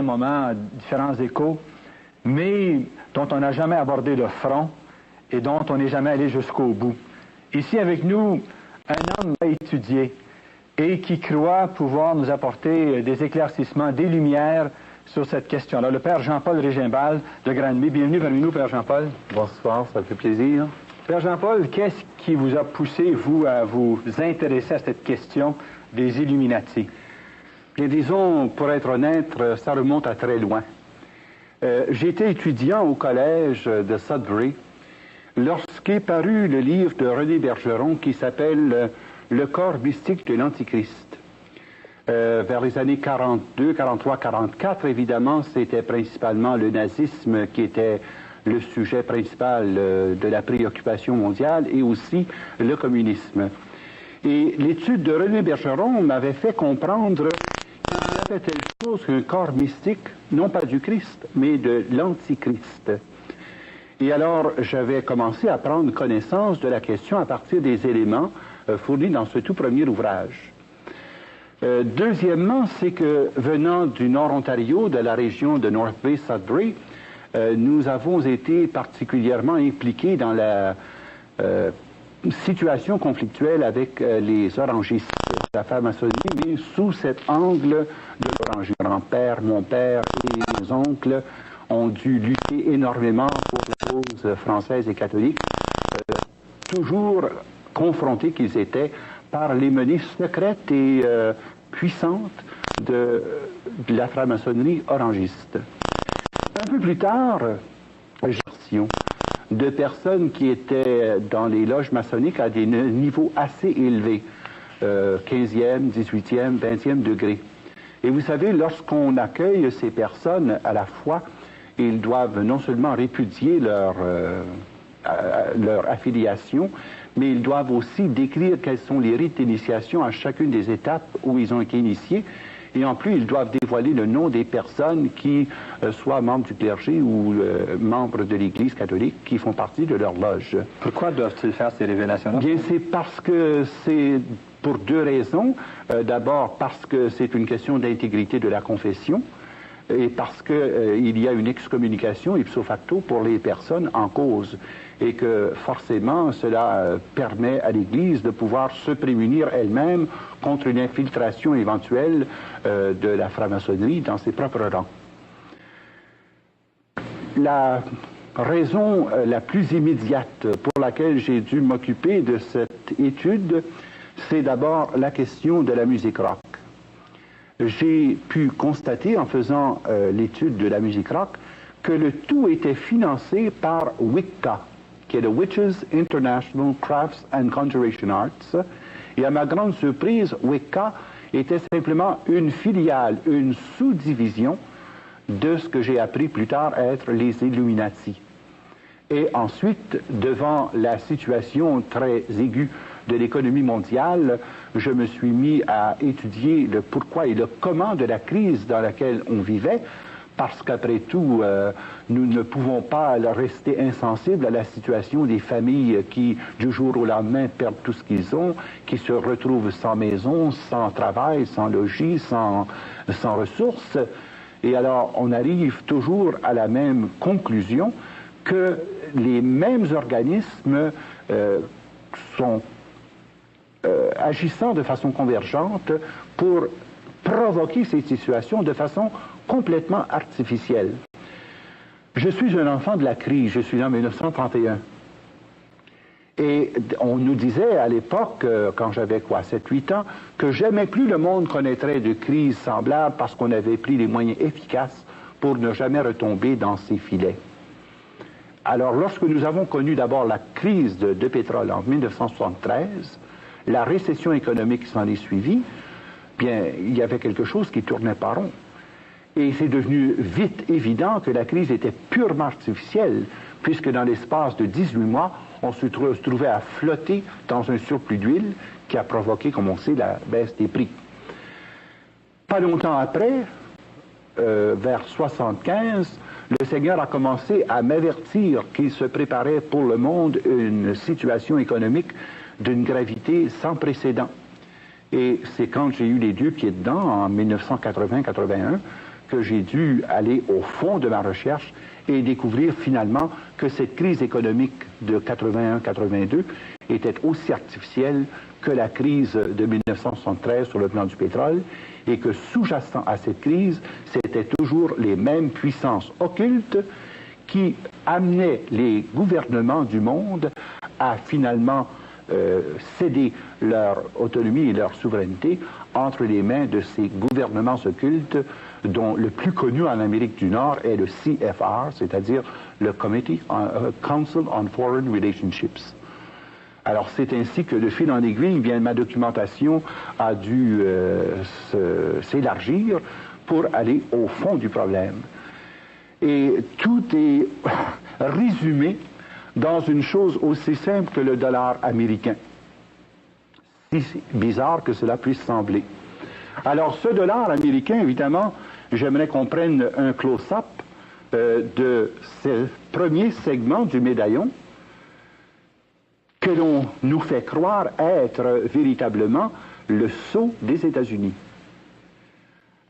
moments, différents échos, mais dont on n'a jamais abordé le front et dont on n'est jamais allé jusqu'au bout. Ici avec nous, un homme à étudier et qui croit pouvoir nous apporter des éclaircissements, des lumières sur cette question-là. Le Père Jean-Paul Régimbald de Granby. Bienvenue parmi nous, Père Jean-Paul. Bonsoir, ça me fait plaisir. Père Jean-Paul, qu'est-ce qui vous a poussé, vous, à vous intéresser à cette question des Illuminati? Bien, disons, pour être honnête, ça remonte à très loin. J'étais étudiant au collège de Sudbury lorsqu'est paru le livre de René Bergeron qui s'appelle Le corps mystique de l'Antichrist. Vers les années 42, 43, 44, évidemment, c'était principalement le nazisme qui était le sujet principal de la préoccupation mondiale et aussi le communisme. Et l'étude de René Bergeron m'avait fait comprendre qu'il y avait telle chose qu'un corps mystique, non pas du Christ, mais de l'Antichrist. Et alors, j'avais commencé à prendre connaissance de la question à partir des éléments fournis dans ce tout premier ouvrage. Deuxièmement, c'est que venant du Nord-Ontario, de la région de North Bay, Sudbury, nous avons été particulièrement impliqués dans la situation conflictuelle avec les orangistes, la franc-maçonnerie, mais sous cet angle de l'orangerie. Mon père, mon père et mes oncles ont dû lutter énormément pour la cause française et catholique, toujours confrontés qu'ils étaient par les menées secrètes et puissantes de la franc-maçonnerie orangiste. Un peu plus tard, de personnes qui étaient dans les loges maçonniques à des niveaux assez élevés, 15e, 18e, 20e degré. Et vous savez, lorsqu'on accueille ces personnes à la fois, ils doivent non seulement répudier leur affiliation, mais ils doivent aussi décrire quels sont les rites d'initiation à chacune des étapes où ils ont été initiés. Et en plus, ils doivent dévoiler le nom des personnes qui, soient membres du clergé ou membres de l'Église catholique, qui font partie de leur loge. Pourquoi doivent-ils faire ces révélations-là? Bien, c'est parce que c'est pour deux raisons. D'abord, parce que c'est une question d'intégrité de la confession, et parce qu'il y a une excommunication ipso facto pour les personnes en cause, et que forcément cela permet à l'Église de pouvoir se prémunir elle-même contre une infiltration éventuelle de la franc-maçonnerie dans ses propres rangs. La raison la plus immédiate pour laquelle j'ai dû m'occuper de cette étude, c'est d'abord la question de la musique rock. J'ai pu constater en faisant l'étude de la musique rock que le tout était financé par Wicca, qui est le Witches International Crafts and Conjuration Arts. Et à ma grande surprise, Wicca était simplement une filiale, une sous-division de ce que j'ai appris plus tard à être les Illuminati. Et ensuite, devant la situation très aiguë de l'économie mondiale, je me suis mis à étudier le pourquoi et le comment de la crise dans laquelle on vivait, parce qu'après tout, nous ne pouvons pas rester insensibles à la situation des familles qui, du jour au lendemain, perdent tout ce qu'ils ont, qui se retrouvent sans maison, sans travail, sans logis, sans ressources. Et alors, on arrive toujours à la même conclusion que les mêmes organismes sont agissant de façon convergente pour provoquer ces situations de façon complètement artificielle. Je suis un enfant de la crise, je suis né en 1931. Et on nous disait à l'époque, quand j'avais 7-8 ans, que jamais plus le monde connaîtrait de crise semblable parce qu'on avait pris les moyens efficaces pour ne jamais retomber dans ces filets. Alors, lorsque nous avons connu d'abord la crise de pétrole en 1973, la récession économique qui s'en est suivie, bien, il y avait quelque chose qui tournait pas rond. Et c'est devenu vite évident que la crise était purement artificielle, puisque dans l'espace de 18 mois, on se trouvait à flotter dans un surplus d'huile qui a provoqué, comme on sait, la baisse des prix. Pas longtemps après, vers 1975, le Seigneur a commencé à m'avertir qu'il se préparait pour le monde une situation économique d'une gravité sans précédent. Et c'est quand j'ai eu les deux pieds dedans, en 1980-81, que j'ai dû aller au fond de ma recherche et découvrir finalement que cette crise économique de 81-82 était aussi artificielle que la crise de 1973 sur le plan du pétrole, et que sous-jacent à cette crise, c'était toujours les mêmes puissances occultes qui amenaient les gouvernements du monde à finalement céder leur autonomie et leur souveraineté entre les mains de ces gouvernements occultes, dont le plus connu en Amérique du Nord est le CFR, c'est-à-dire le Council on Foreign Relationships. Alors c'est ainsi que de fil en aiguille, bien, ma documentation a dû s'élargir pour aller au fond du problème. Et tout est résumé dans une chose aussi simple que le dollar américain. Si bizarre que cela puisse sembler. Alors ce dollar américain, évidemment, j'aimerais qu'on prenne un close-up de ce premier segment du médaillon que l'on nous fait croire être véritablement le sceau des États-Unis.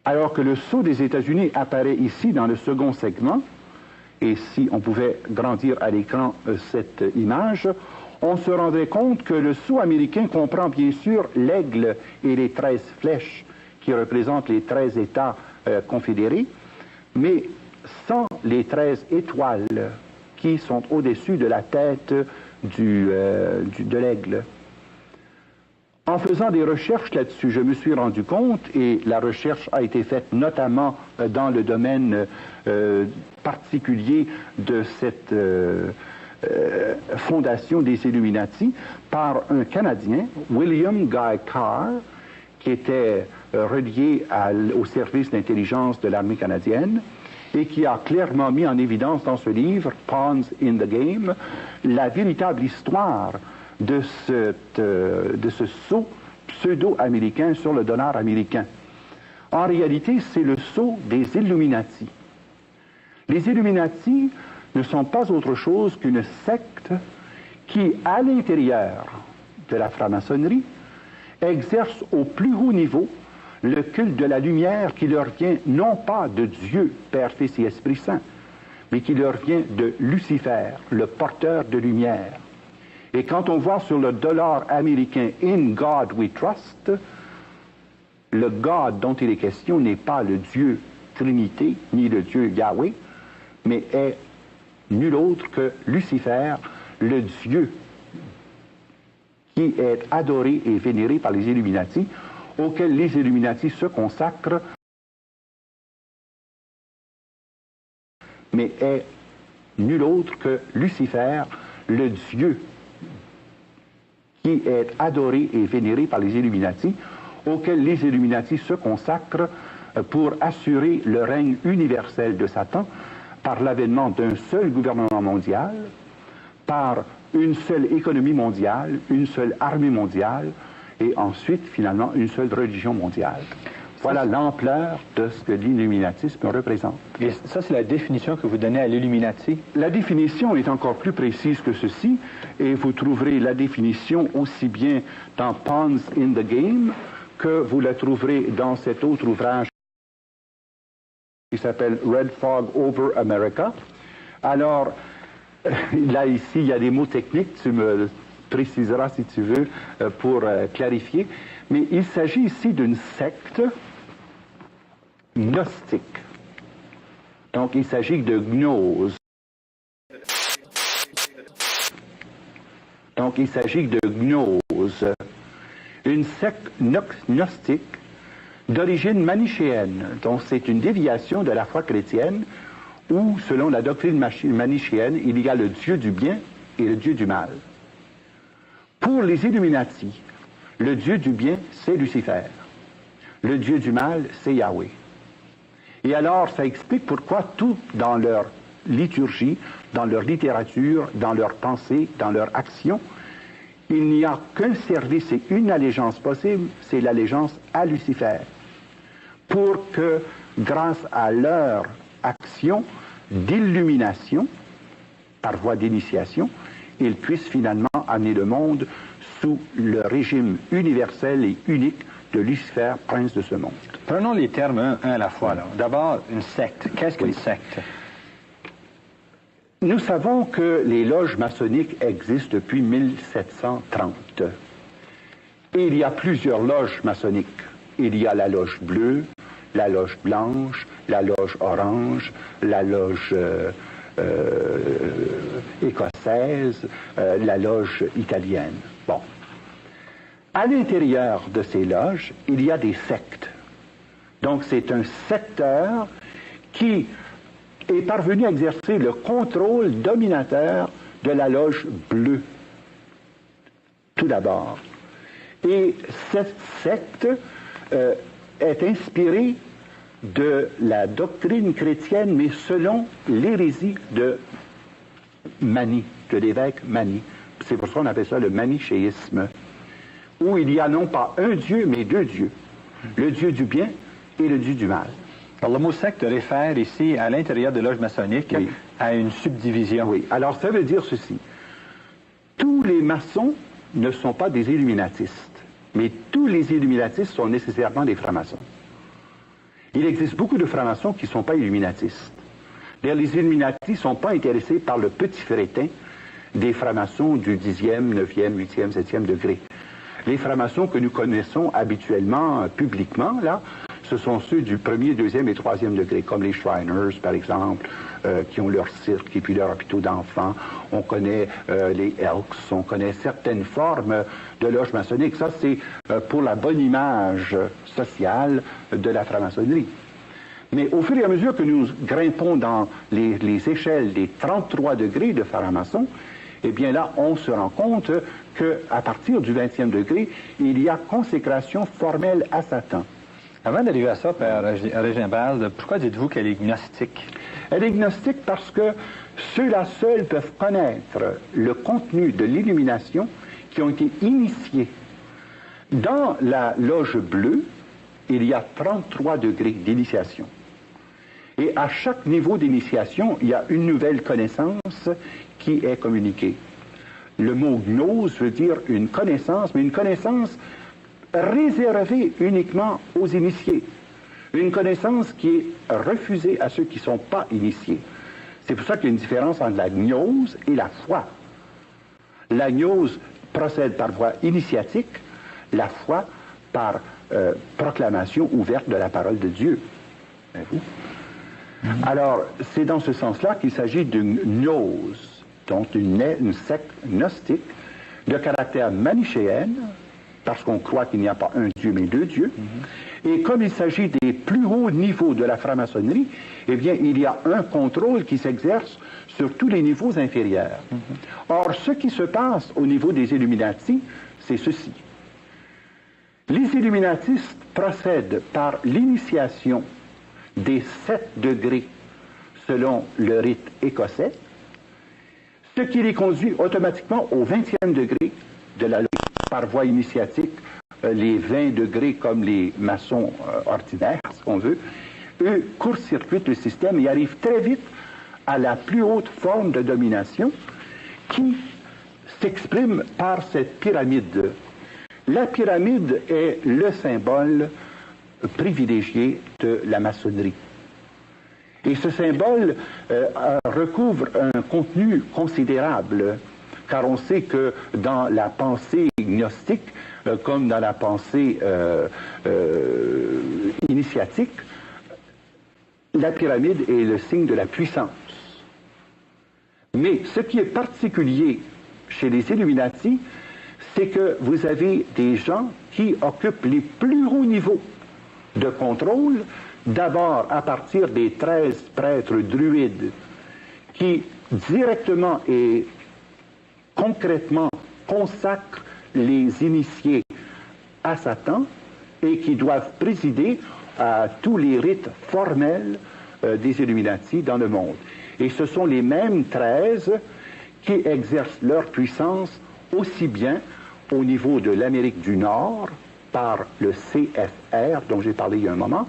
Alors que le sceau des États-Unis apparaît ici dans le second segment, et si on pouvait grandir à l'écran cette image, on se rendrait compte que le sceau américain comprend bien sûr l'aigle et les 13 flèches qui représentent les 13 États confédérés, mais sans les 13 étoiles qui sont au-dessus de la tête de l'aigle. En faisant des recherches là-dessus, je me suis rendu compte, et la recherche a été faite notamment dans le domaine particulier de cette fondation des Illuminati, par un Canadien, William Guy Carr, qui était relié au service d'intelligence de l'armée canadienne, et qui a clairement mis en évidence dans ce livre, Pawns in the Game, la véritable histoire de ce sceau pseudo-américain sur le dollar américain. En réalité, c'est le sceau des Illuminati. Les Illuminati ne sont pas autre chose qu'une secte qui, à l'intérieur de la franc-maçonnerie, exerce au plus haut niveau le culte de la lumière qui leur vient non pas de Dieu, Père, Fils et Esprit Saint, mais qui leur vient de Lucifer, le porteur de lumière. Et quand on voit sur le dollar américain « In God we trust », le God dont il est question n'est pas le Dieu Trinité, ni le Dieu Yahweh, mais est nul autre que Lucifer, le Dieu qui est adoré et vénéré par les Illuminati, auxquels les Illuminati se consacrent, mais est nul autre que Lucifer, le Dieu qui est adoré et vénéré par les Illuminati, auxquels les Illuminati se consacrent pour assurer le règne universel de Satan par l'avènement d'un seul gouvernement mondial, par une seule économie mondiale, une seule armée mondiale, et ensuite, finalement, une seule religion mondiale. Voilà l'ampleur de ce que l'illuminatisme représente. Et ça, c'est la définition que vous donnez à l'Illuminati? La définition est encore plus précise que ceci, et vous trouverez la définition aussi bien dans Pawns in the Game que vous la trouverez dans cet autre ouvrage qui s'appelle Red Fog Over America. Alors, là, ici, il y a des mots techniques, tu me préciseras si tu veux pour clarifier, mais il s'agit ici d'une secte gnostique. Donc, il s'agit de gnose. Donc, il s'agit de gnose. Une secte gnostique d'origine manichéenne. Donc, c'est une déviation de la foi chrétienne où, selon la doctrine manichéenne, il y a le Dieu du bien et le Dieu du mal. Pour les Illuminati, le Dieu du bien, c'est Lucifer. Le Dieu du mal, c'est Yahweh. Et alors, ça explique pourquoi tout dans leur liturgie, dans leur littérature, dans leur pensée, dans leur action, il n'y a qu'un service et une allégeance possible, c'est l'allégeance à Lucifer. Pour que, grâce à leur action d'illumination, par voie d'initiation, ils puissent finalement amener le monde sous le régime universel et unique de Lucifer, prince de ce monde. Prenons les termes un à la fois. D'abord, une secte. Qu'est-ce qu'une secte? Nous savons que les loges maçonniques existent depuis 1730. Et il y a plusieurs loges maçonniques. Il y a la loge bleue, la loge blanche, la loge orange, la loge écossaise, la loge italienne. Bon. À l'intérieur de ces loges, il y a des sectes. Donc c'est un secteur qui est parvenu à exercer le contrôle dominateur de la loge bleue, tout d'abord. Et cette secte est inspirée de la doctrine chrétienne, mais selon l'hérésie de Mani, de l'évêque Mani. C'est pour ça qu'on appelle ça le manichéisme, où il y a non pas un Dieu, mais deux dieux, le Dieu du bien et le Dieu du mal. Alors, le mot secte réfère ici, à l'intérieur de loges maçonniques, oui, à une subdivision. Oui, alors ça veut dire ceci. Tous les maçons ne sont pas des illuminatistes, mais tous les illuminatistes sont nécessairement des francs-maçons. Il existe beaucoup de francs-maçons qui ne sont pas illuminatistes. D'ailleurs, les illuminatis ne sont pas intéressés par le petit féretin des francs-maçons du 10e, 9e, 8e, 7e degré. Les francs-maçons que nous connaissons habituellement, publiquement, là, ce sont ceux du 1er, 2e et 3e degré, comme les Shriners, par exemple, qui ont leur cirque et puis leur hôpital d'enfants. On connaît les Elks, on connaît certaines formes de loges maçonniques. Ça, c'est pour la bonne image sociale de la franc-maçonnerie. Mais au fur et à mesure que nous grimpons dans les échelles des 33 degrés de franc-maçon, eh bien là, on se rend compte qu'à partir du 20e degré, il y a consécration formelle à Satan. Avant d'arriver à ça, Père Régimbald, pourquoi dites-vous qu'elle est gnostique? Elle est gnostique parce que ceux-là seuls peuvent connaître le contenu de l'illumination qui ont été initiés. Dans la loge bleue, il y a 33 degrés d'initiation. Et à chaque niveau d'initiation, il y a une nouvelle connaissance qui est communiquée. Le mot gnose veut dire une connaissance, mais une connaissance réservée uniquement aux initiés. Une connaissance qui est refusée à ceux qui ne sont pas initiés. C'est pour ça qu'il y a une différence entre la gnose et la foi. La gnose procède par voie initiatique, la foi par proclamation ouverte de la parole de Dieu. Voyez-vous? Alors, c'est dans ce sens-là qu'il s'agit d'une gnose, donc une secte gnostique de caractère manichéenne, parce qu'on croit qu'il n'y a pas un Dieu mais deux dieux. Et comme il s'agit des plus hauts niveaux de la franc-maçonnerie, eh bien, il y a un contrôle qui s'exerce sur tous les niveaux inférieurs. Or, ce qui se passe au niveau des Illuminati, c'est ceci. Les Illuminatistes procèdent par l'initiation des 7 degrés selon le rite écossais, ce qui les conduit automatiquement au 20e degré de la loi par voie initiatique, les 20 degrés comme les maçons ordinaires, si on veut. Eux court-circuitent le système et arrivent très vite à la plus haute forme de domination qui s'exprime par cette pyramide. La pyramide est le symbole privilégié de la maçonnerie. Et ce symbole recouvre un contenu considérable, car on sait que dans la pensée gnostique, comme dans la pensée initiatique, la pyramide est le signe de la puissance. Mais ce qui est particulier chez les Illuminati, c'est que vous avez des gens qui occupent les plus hauts niveaux de contrôle, d'abord à partir des 13 prêtres druides qui directement et concrètement consacrent les initiés à Satan et qui doivent présider à tous les rites formels des Illuminati dans le monde. Et ce sont les mêmes 13 qui exercent leur puissance aussi bien au niveau de l'Amérique du Nord par le CFR dont j'ai parlé il y a un moment,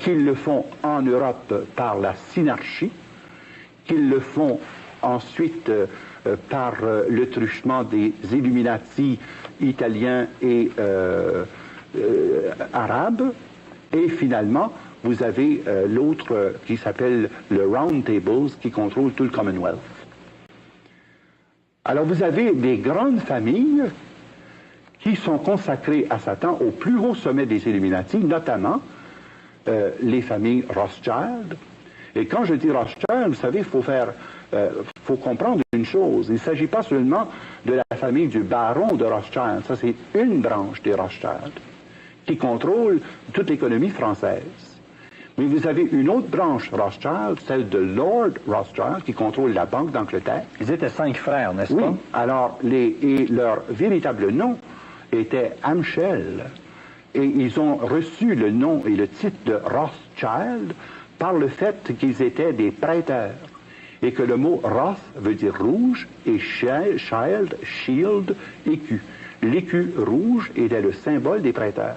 qu'ils le font en Europe par la synarchie, qu'ils le font ensuite par le truchement des Illuminati italiens et arabes, et finalement, vous avez l'autre qui s'appelle le Round Tables, qui contrôle tout le Commonwealth. Alors vous avez des grandes familles qui sont consacrées à Satan au plus haut sommet des Illuminati, notamment les familles Rothschild. Et quand je dis Rothschild, vous savez, faut comprendre une chose. Il ne s'agit pas seulement de la famille du baron de Rothschild. Ça, c'est une branche des Rothschild qui contrôle toute l'économie française. Mais vous avez une autre branche Rothschild, celle de Lord Rothschild, qui contrôle la Banque d'Angleterre. Ils étaient 5 frères, n'est-ce pas? Oui. Alors, et leur véritable nom était Amschel. Et ils ont reçu le nom et le titre de Rothschild par le fait qu'ils étaient des prêteurs. Et que le mot Roth veut dire rouge et Shield, écu. L'écu rouge était le symbole des prêteurs.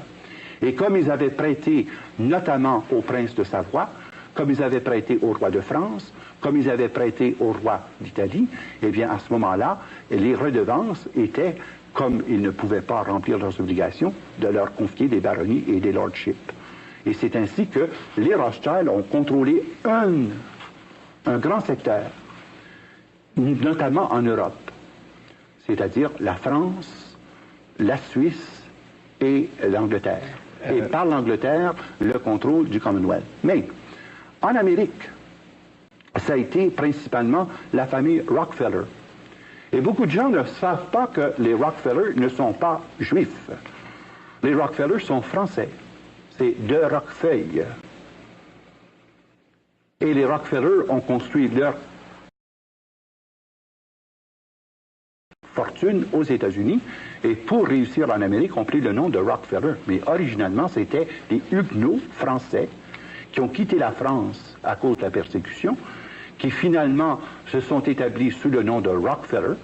Et comme ils avaient prêté notamment au prince de Savoie, comme ils avaient prêté au roi de France, comme ils avaient prêté au roi d'Italie, eh bien à ce moment-là, les redevances étaient, comme ils ne pouvaient pas remplir leurs obligations, de leur confier des baronnies et des lordships. Et c'est ainsi que les Rothschild ont contrôlé un grand secteur, notamment en Europe, c'est-à-dire la France, la Suisse et l'Angleterre. Et par l'Angleterre, le contrôle du Commonwealth. Mais en Amérique, ça a été principalement la famille Rockefeller. Et beaucoup de gens ne savent pas que les Rockefeller ne sont pas juifs. Les Rockefeller sont français. C'est de Roquefeuille. Et les Rockefeller ont construit leur fortune aux États-Unis, et pour réussir en Amérique, ont pris le nom de Rockefeller. Mais originalement, c'était des Huguenots français qui ont quitté la France à cause de la persécution, qui finalement se sont établis sous le nom de Rockefeller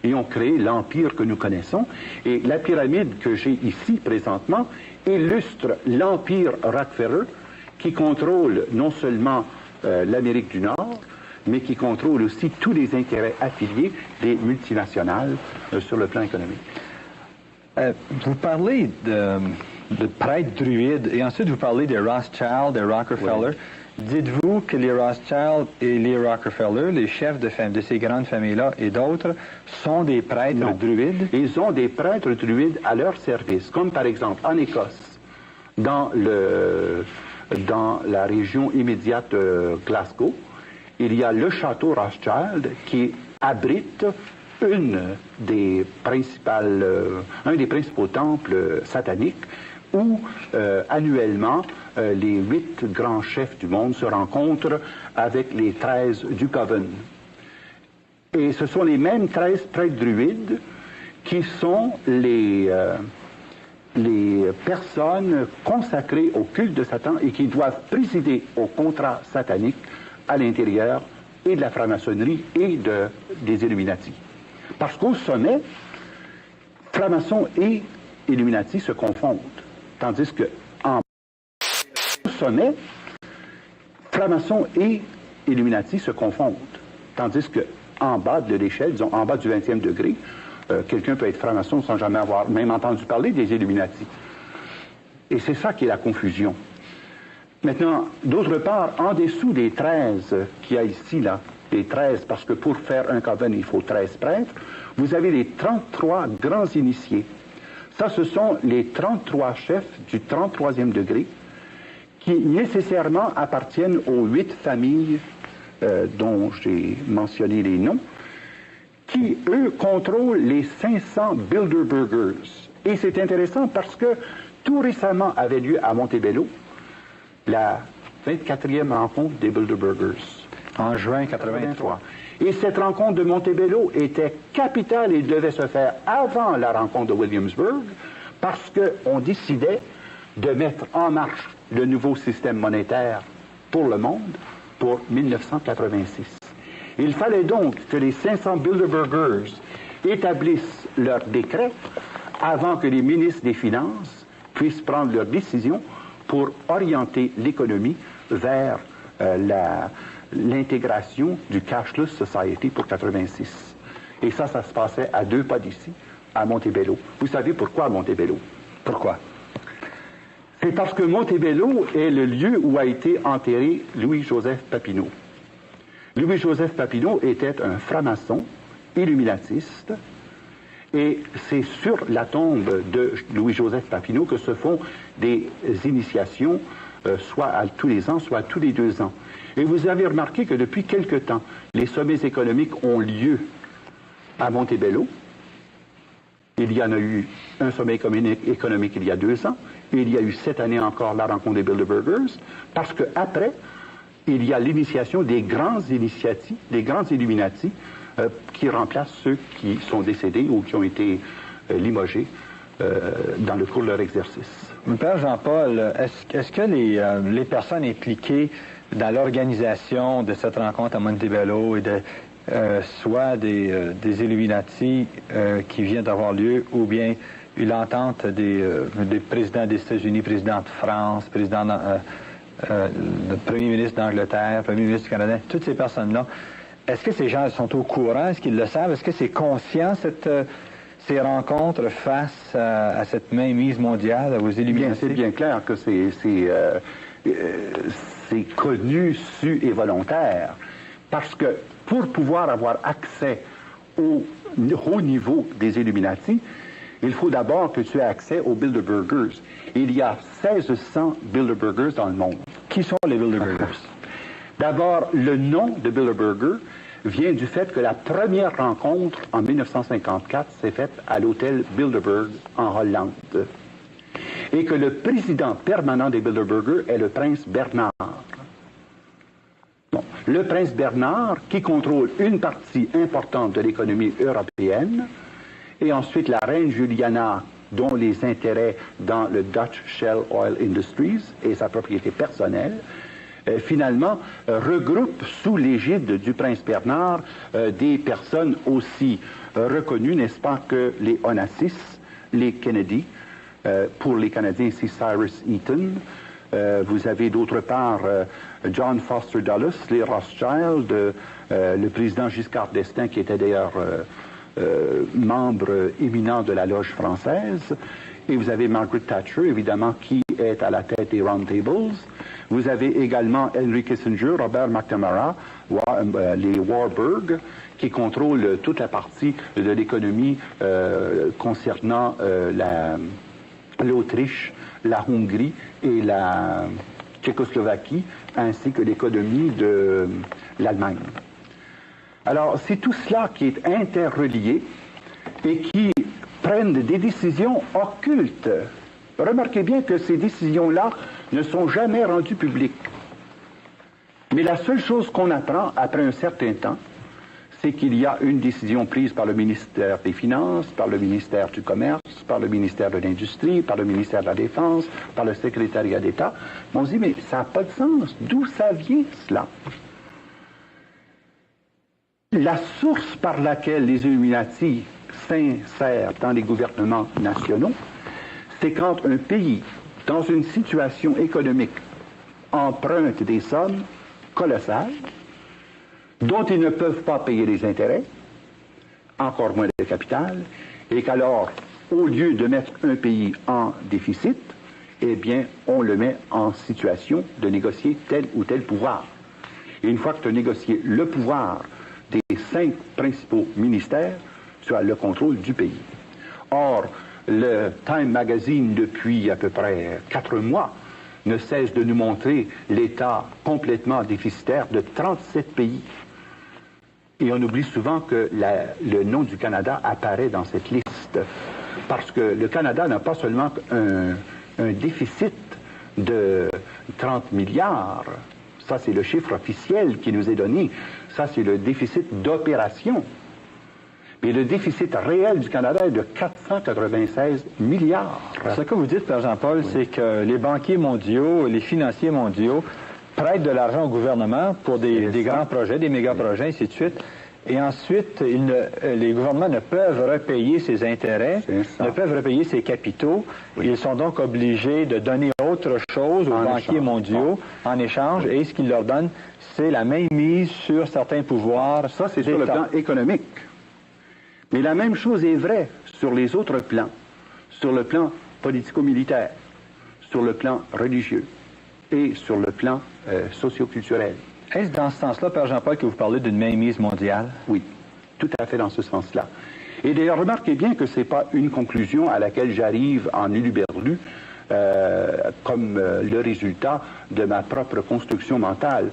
et ont créé l'empire que nous connaissons. Et la pyramide que j'ai ici présentement illustre l'empire Rockefeller qui contrôle non seulement l'Amérique du Nord, mais qui contrôle aussi tous les intérêts affiliés des multinationales sur le plan économique. Vous parlez de prêtres druides, et ensuite vous parlez des Rothschild, des Rockefeller. Oui. Dites-vous que les Rothschild et les Rockefeller, les chefs de ces grandes familles-là et d'autres, sont des prêtres druides? Ils ont des prêtres druides à leur service, comme par exemple en Écosse, dans la région immédiate de Glasgow, il y a le château Rothschild qui abrite un des principaux temples sataniques où annuellement les 8 grands chefs du monde se rencontrent avec les 13 du Coven. Et ce sont les mêmes 13 prêtres druides qui sont les personnes consacrées au culte de Satan et qui doivent présider au contrat satanique à l'intérieur et de la franc-maçonnerie et des Illuminati. Parce qu'au sommet, franc-maçon et Illuminati se confondent. Tandis que au sommet, franc-maçon et Illuminati se confondent. Tandis que en bas de l'échelle, disons en bas du 20e degré, quelqu'un peut être franc-maçon sans jamais avoir même entendu parler des Illuminati. Et c'est ça qui est la confusion. Maintenant, d'autre part, en dessous des 13 qu'il y a ici, là, les 13, parce que pour faire un coven, il faut 13 prêtres, vous avez les 33 grands initiés. Ça, ce sont les 33 chefs du 33e degré qui nécessairement appartiennent aux 8 familles dont j'ai mentionné les noms, qui, eux, contrôlent les 500 Bilderbergers. Et c'est intéressant parce que tout récemment avait lieu à Montebello la 24e rencontre des Bilderbergers. En juin 83. Et cette rencontre de Montebello était capitale et devait se faire avant la rencontre de Williamsburg parce qu'on décidait de mettre en marche le nouveau système monétaire pour le monde pour 1986. Il fallait donc que les 500 Bilderbergers établissent leur décret avant que les ministres des Finances puissent prendre leurs décisions pour orienter l'économie vers l'intégration du Cashless Society pour 86. Et ça se passait à 2 pas d'ici, à Montebello. Vous savez pourquoi à Montebello? Pourquoi? C'est parce que Montebello est le lieu où a été enterré Louis-Joseph Papineau. Louis-Joseph Papineau était un franc-maçon, illuminatiste, et c'est sur la tombe de Louis-Joseph Papineau que se font des initiations, soit tous les ans, soit tous les 2 ans. Et vous avez remarqué que depuis quelque temps, les sommets économiques ont lieu à Montebello. Il y en a eu un sommet économique il y a 2 ans, et il y a eu cette année encore la rencontre des Bilderbergers, parce qu'après, il y a l'initiation des grands initiatives, des grands Illuminati, qui remplacent ceux qui sont décédés ou qui ont été limogés dans le cours de leur exercice. Père Jean-Paul, est-ce que les personnes impliquées dans l'organisation de cette rencontre à Montebello et soit des Illuminati qui viennent d'avoir lieu, ou bien l'entente des présidents des États-Unis, président de France, le premier ministre d'Angleterre, premier ministre du Canada, toutes ces personnes-là, est-ce que ces gens sont au courant? Est-ce qu'ils le savent? Est-ce que c'est conscient, ces rencontres face à cette mainmise mondiale, aux Illuminati? C'est bien clair que c'est connu, su et volontaire. Parce que pour pouvoir avoir accès au haut niveau des Illuminati, il faut d'abord que tu aies accès aux Bilderbergers. Il y a 1600 Bilderbergers dans le monde. Qui sont les Bilderbergers? D'abord, le nom de Bilderberger vient du fait que la première rencontre en 1954 s'est faite à l'hôtel Bilderberg en Hollande. Et que le président permanent des Bilderbergers est le prince Bernard. Bon. Le prince Bernard, qui contrôle une partie importante de l'économie européenne, et ensuite la reine Juliana, dont les intérêts dans le Dutch Shell Oil Industries et sa propriété personnelle, finalement, regroupe sous l'égide du prince Bernard des personnes aussi reconnues, n'est-ce pas, que les Onassis, les Kennedy, pour les Canadiens, c'est Cyrus Eaton. Vous avez d'autre part John Foster Dulles, les Rothschild, le président Giscard d'Estaing, qui était d'ailleurs membre éminent de la loge française. Et vous avez Margaret Thatcher, évidemment, qui est à la tête des Round Tables. Vous avez également Henry Kissinger, Robert McNamara, les Warburg, qui contrôlent toute la partie de l'économie concernant l'Autriche, la Hongrie et la Tchécoslovaquie, ainsi que l'économie de l'Allemagne. Alors, c'est tout cela qui est interrelié et qui prennent des décisions occultes. Remarquez bien que ces décisions-là ne sont jamais rendues publiques. Mais la seule chose qu'on apprend après un certain temps, c'est qu'il y a une décision prise par le ministère des Finances, par le ministère du Commerce, par le ministère de l'Industrie, par le ministère de la Défense, par le secrétariat d'État. On se dit, mais ça n'a pas de sens. D'où ça vient, cela? La source par laquelle les Illuminati s'insèrent dans les gouvernements nationaux, c'est quand un pays, dans une situation économique, emprunte des sommes colossales, dont ils ne peuvent pas payer les intérêts, encore moins le capital, et qu'alors, au lieu de mettre un pays en déficit, eh bien, on le met en situation de négocier tel ou tel pouvoir. Et une fois que tu as négocié le pouvoir des 5 principaux ministères, tu as le contrôle du pays. Or, le Time Magazine, depuis à peu près 4 mois, ne cesse de nous montrer l'état complètement déficitaire de 37 pays. Et on oublie souvent que le nom du Canada apparaît dans cette liste. Parce que le Canada n'a pas seulement un déficit de 30 milliards. Ça, c'est le chiffre officiel qui nous est donné. Ça, c'est le déficit d'opération. Mais le déficit réel du Canada est de 496 milliards. Ce que vous dites, Père Jean-Paul, oui, c'est que les banquiers mondiaux, les financiers mondiaux prêtent de l'argent au gouvernement pour des grands projets, des méga-projets, ainsi de suite. Et ensuite, les gouvernements ne peuvent repayer ces intérêts, ne peuvent repayer ces capitaux. Oui. Ils sont donc obligés de donner autre chose aux banquiers mondiaux en échange. Et ce qu'ils leur donnent, c'est la mainmise sur certains pouvoirs. Ça, c'est sur le plan économique. Mais la même chose est vraie sur les autres plans. Sur le plan politico-militaire, sur le plan religieux et sur le plan socio-culturel. Est-ce dans ce sens-là, Père Jean-Paul, que vous parlez d'une mainmise mondiale? Oui, tout à fait dans ce sens-là. Et d'ailleurs, remarquez bien que ce n'est pas une conclusion à laquelle j'arrive en huluberlu comme le résultat de ma propre construction mentale.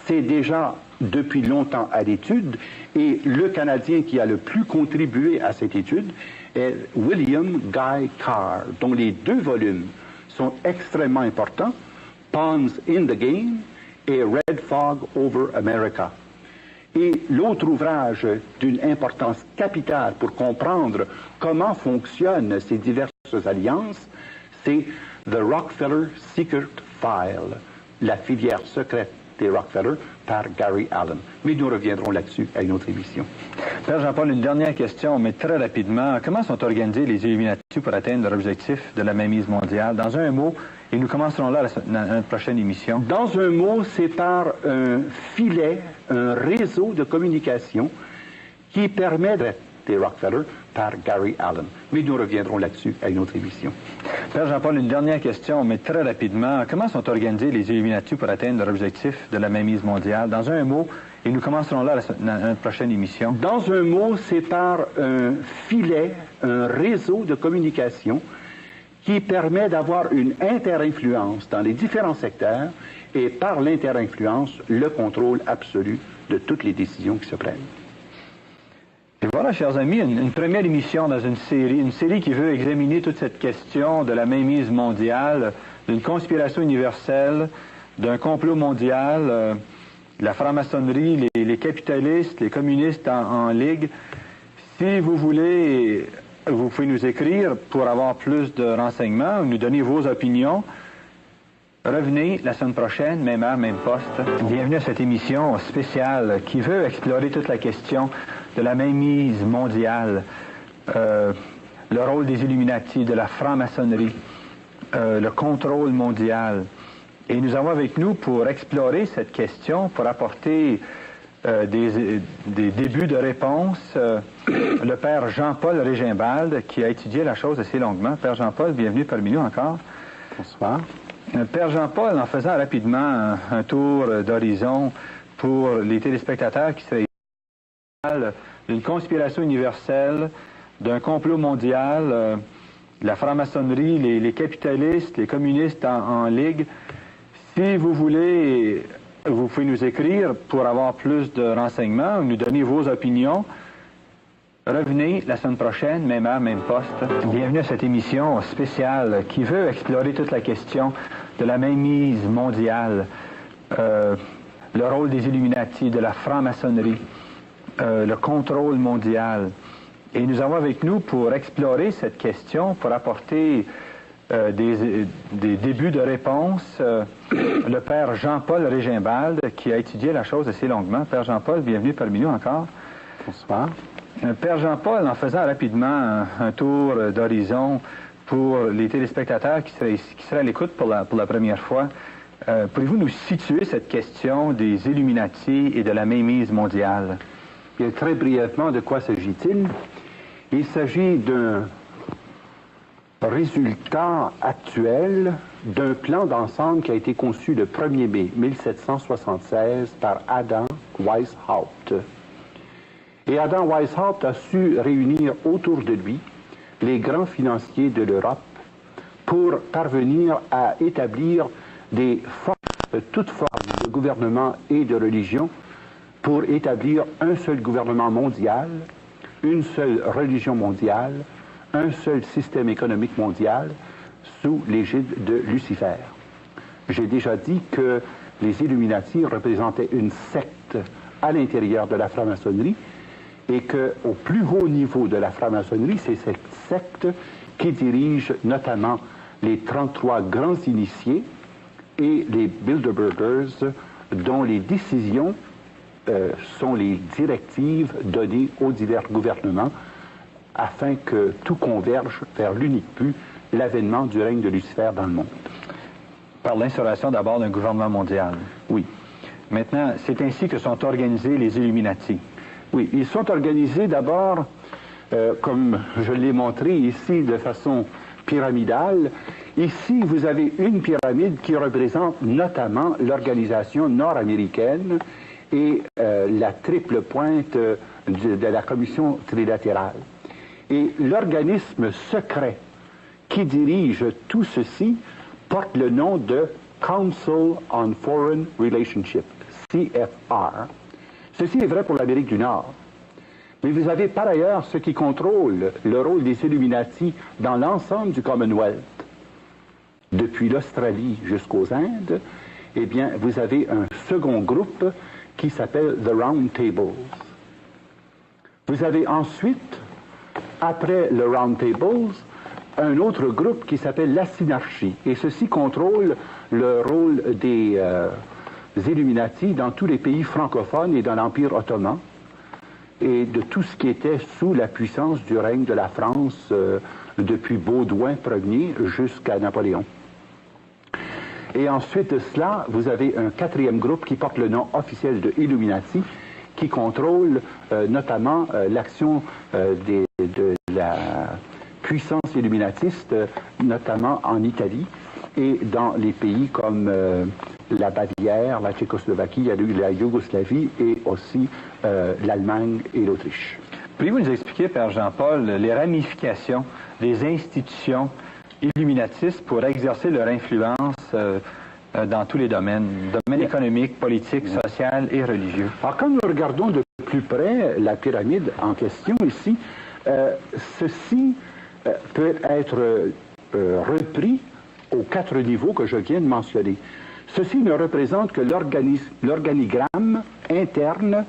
C'est déjà depuis longtemps à l'étude, et le Canadien qui a le plus contribué à cette étude est William Guy Carr, dont les 2 volumes sont extrêmement importants, Pawns in the Game et Red Fog over America. Et l'autre ouvrage d'une importance capitale pour comprendre comment fonctionnent ces diverses alliances, c'est The Rockefeller Secret File, la filière secrète des Rockefeller, par Gary Allen. Mais nous reviendrons là-dessus à une autre émission. Père Jean-Paul, une dernière question, mais très rapidement. Comment sont organisés les Illuminati pour atteindre leur objectif de la mainmise mondiale? Dans un mot, et nous commencerons là notre prochaine émission. Dans un mot, c'est par un filet, un réseau de communication qui permet des Rockefeller par Gary Allen. Mais nous reviendrons là-dessus à une autre émission. Père Jean-Paul, une dernière question, mais très rapidement. Comment sont organisés les Illuminati pour atteindre leur objectif de la mainmise mondiale? Dans un mot, et nous commencerons là notre prochaine émission. Dans un mot, c'est par un filet, un réseau de communication qui permet d'avoir une interinfluence dans les différents secteurs et par l'interinfluence, le contrôle absolu de toutes les décisions qui se prennent. Et voilà, chers amis, une première émission dans une série qui veut examiner toute cette question de la mainmise mondiale, d'une conspiration universelle, d'un complot mondial, la franc-maçonnerie, les capitalistes, les communistes en ligue. Si vous voulez, vous pouvez nous écrire pour avoir plus de renseignements, nous donner vos opinions. Revenez la semaine prochaine, même heure, même poste. Bienvenue à cette émission spéciale qui veut explorer toute la question de la mainmise mondiale, le rôle des Illuminati, de la franc-maçonnerie, le contrôle mondial. Et nous avons avec nous, pour explorer cette question, pour apporter des débuts de réponse, le Père Jean-Paul Régimbalde, qui a étudié la chose assez longuement. Père Jean-Paul, bienvenue parmi nous encore. Bonsoir. Père Jean-Paul, en faisant rapidement un tour d'horizon pour les téléspectateurs qui seraient d'une conspiration universelle, d'un complot mondial, la franc-maçonnerie, les capitalistes, les communistes en ligue. Si vous voulez, vous pouvez nous écrire pour avoir plus de renseignements, nous donner vos opinions. Revenez la semaine prochaine, même heure, même poste. Bienvenue à cette émission spéciale qui veut explorer toute la question de la mainmise mondiale, le rôle des Illuminati, de la franc-maçonnerie, le contrôle mondial. Et nous avons avec nous, pour explorer cette question, pour apporter des débuts de réponse, le Père Jean-Paul Régimbalde, qui a étudié la chose assez longuement. Père Jean-Paul, bienvenue parmi nous encore. Bonsoir. Père Jean-Paul, en faisant rapidement un tour d'horizon pour les téléspectateurs qui seraient à l'écoute pour la première fois, pouvez-vous nous situer cette question des Illuminati et de la mainmise mondiale? Bien, très brièvement, de quoi s'agit-il? Il s'agit d'un résultat actuel d'un plan d'ensemble qui a été conçu le 1er mai 1776 par Adam Weishaupt. Et Adam Weishaupt a su réunir autour de lui les grands financiers de l'Europe pour parvenir à établir des formes, toutes formes de gouvernement et de religion, pour établir un seul gouvernement mondial, une seule religion mondiale, un seul système économique mondial sous l'égide de Lucifer. J'ai déjà dit que les Illuminati représentaient une secte à l'intérieur de la franc-maçonnerie et qu'au plus haut niveau de la franc-maçonnerie, c'est cette secte qui dirige notamment les 33 grands initiés et les Bilderbergers, dont les décisions sont les directives données aux divers gouvernements afin que tout converge vers l'unique but, l'avènement du règne de Lucifer dans le monde. Par l'instauration d'abord d'un gouvernement mondial. Oui. Maintenant, c'est ainsi que sont organisés les Illuminati. Oui, ils sont organisés d'abord, comme je l'ai montré ici de façon pyramidale, Ici, vous avez une pyramide qui représente notamment l'organisation nord-américaine et la triple pointe de la commission trilatérale. Et l'organisme secret qui dirige tout ceci porte le nom de Council on Foreign Relationship, CFR. Ceci est vrai pour l'Amérique du Nord. Mais vous avez par ailleurs ce qui contrôle le rôle des Illuminati dans l'ensemble du Commonwealth. Depuis l'Australie jusqu'aux Indes, eh bien, vous avez un second groupe qui s'appelle The Round Tables. Vous avez ensuite, après le Round Tables, un autre groupe qui s'appelle la Synarchie. Et ceci contrôle le rôle des Illuminati dans tous les pays francophones et dans l'Empire ottoman, et de tout ce qui était sous la puissance du règne de la France depuis Baudouin Ier jusqu'à Napoléon. Et ensuite de cela, vous avez un quatrième groupe qui porte le nom officiel de Illuminati, qui contrôle notamment l'action de la puissance illuminatiste, notamment en Italie et dans les pays comme la Bavière, la Tchécoslovaquie, la Yougoslavie et aussi l'Allemagne et l'Autriche. Pourriez-vous nous expliquer, Père Jean-Paul, les ramifications des institutions illuminatistes pour exercer leur influence dans tous les domaines économiques, politiques, social et religieux? Alors, quand nous regardons de plus près la pyramide en question ici, ceci peut être repris aux 4 niveaux que je viens de mentionner. Ceci ne représente que l'organigramme interne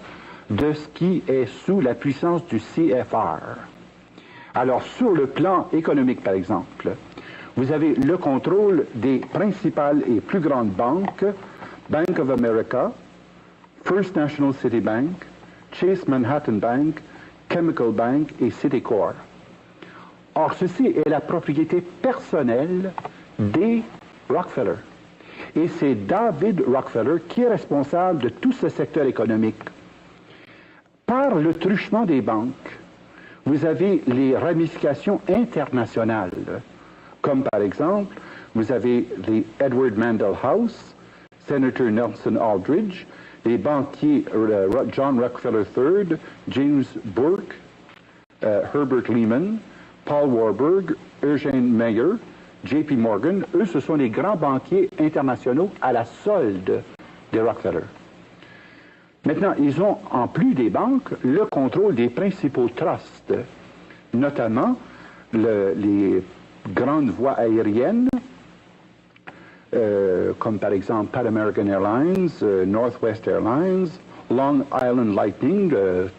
de ce qui est sous la puissance du CFR. Alors, sur le plan économique, par exemple, vous avez le contrôle des principales et plus grandes banques, Bank of America, First National City Bank, Chase Manhattan Bank, Chemical Bank et Citicorp. Or, ceci est la propriété personnelle des Rockefeller. Et c'est David Rockefeller qui est responsable de tout ce secteur économique. Par le truchement des banques, vous avez les ramifications internationales, comme par exemple, vous avez les Edward Mandell House, Senator Nelson Aldrich, les banquiers John Rockefeller III, James Burke, Herbert Lehman, Paul Warburg, Eugene Meyer, J.P. Morgan. Eux, ce sont les grands banquiers internationaux à la solde des Rockefeller. Maintenant, ils ont, en plus des banques, le contrôle des principaux trusts, notamment les grandes voies aériennes, comme par exemple Pan American Airlines, Northwest Airlines, Long Island Lightning,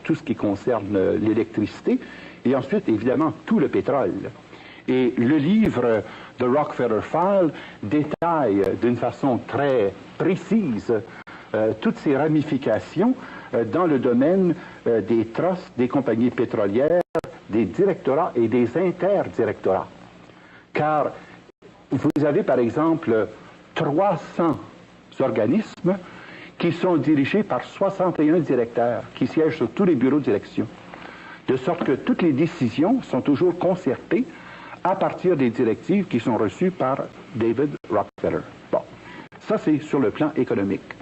tout ce qui concerne l'électricité, et ensuite, évidemment, tout le pétrole. Et le livre The Rockefeller File détaille d'une façon très précise toutes ces ramifications dans le domaine des trusts, des compagnies pétrolières, des directorats et des interdirectorats. Car vous avez par exemple 300 organismes qui sont dirigés par 61 directeurs qui siègent sur tous les bureaux de direction. De sorte que toutes les décisions sont toujours concertées à partir des directives qui sont reçues par David Rockefeller. Bon, ça c'est sur le plan économique.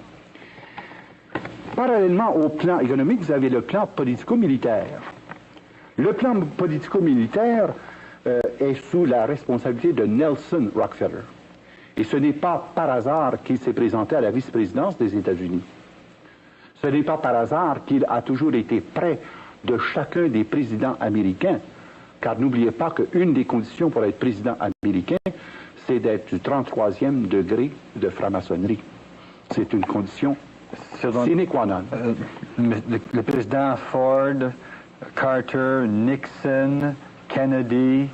Parallèlement au plan économique, vous avez le plan politico-militaire. Le plan politico-militaire est sous la responsabilité de Nelson Rockefeller. Et ce n'est pas par hasard qu'il s'est présenté à la vice-présidence des États-Unis. Ce n'est pas par hasard qu'il a toujours été près de chacun des présidents américains, car n'oubliez pas qu'une des conditions pour être président américain, c'est d'être du 33e degré de franc-maçonnerie. C'est une condition sine qua non. Le président Ford, Carter, Nixon, Kennedy,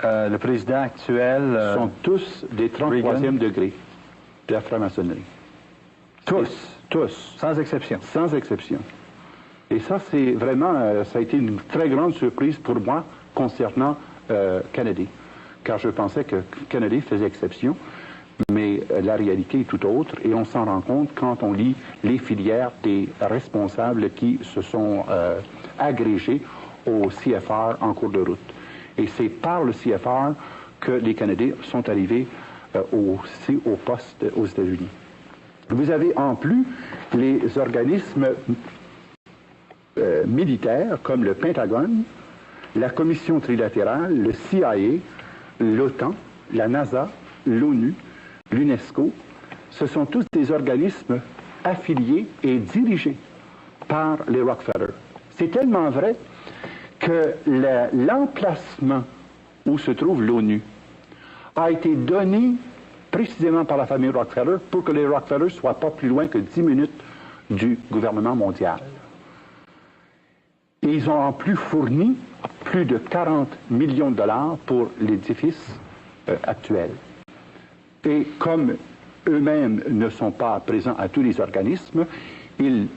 le président actuel... sont tous des 33e degrés de la franc-maçonnerie. Tous? Tous. Sans exception? Sans exception. Et ça, c'est vraiment, ça a été une très grande surprise pour moi concernant Kennedy, car je pensais que Kennedy faisait exception, mais la réalité est tout autre, et on s'en rend compte quand on lit les filières des responsables qui se sont agrégés au CFR en cours de route. Et c'est par le CFR que les Canadiens sont arrivés aussi au poste aux États-Unis. Vous avez en plus les organismes militaires comme le Pentagone, la Commission trilatérale, le CIA, l'OTAN, la NASA, l'ONU, l'UNESCO. Ce sont tous des organismes affiliés et dirigés par les Rockefeller. C'est tellement vrai que l'emplacement où se trouve l'ONU a été donné précisément par la famille Rockefeller pour que les Rockefeller ne soient pas plus loin que 10 minutes du gouvernement mondial. Et ils ont en plus fourni plus de 40 millions de dollars pour l'édifice actuel. Et comme eux-mêmes ne sont pas présents à tous les organismes, ils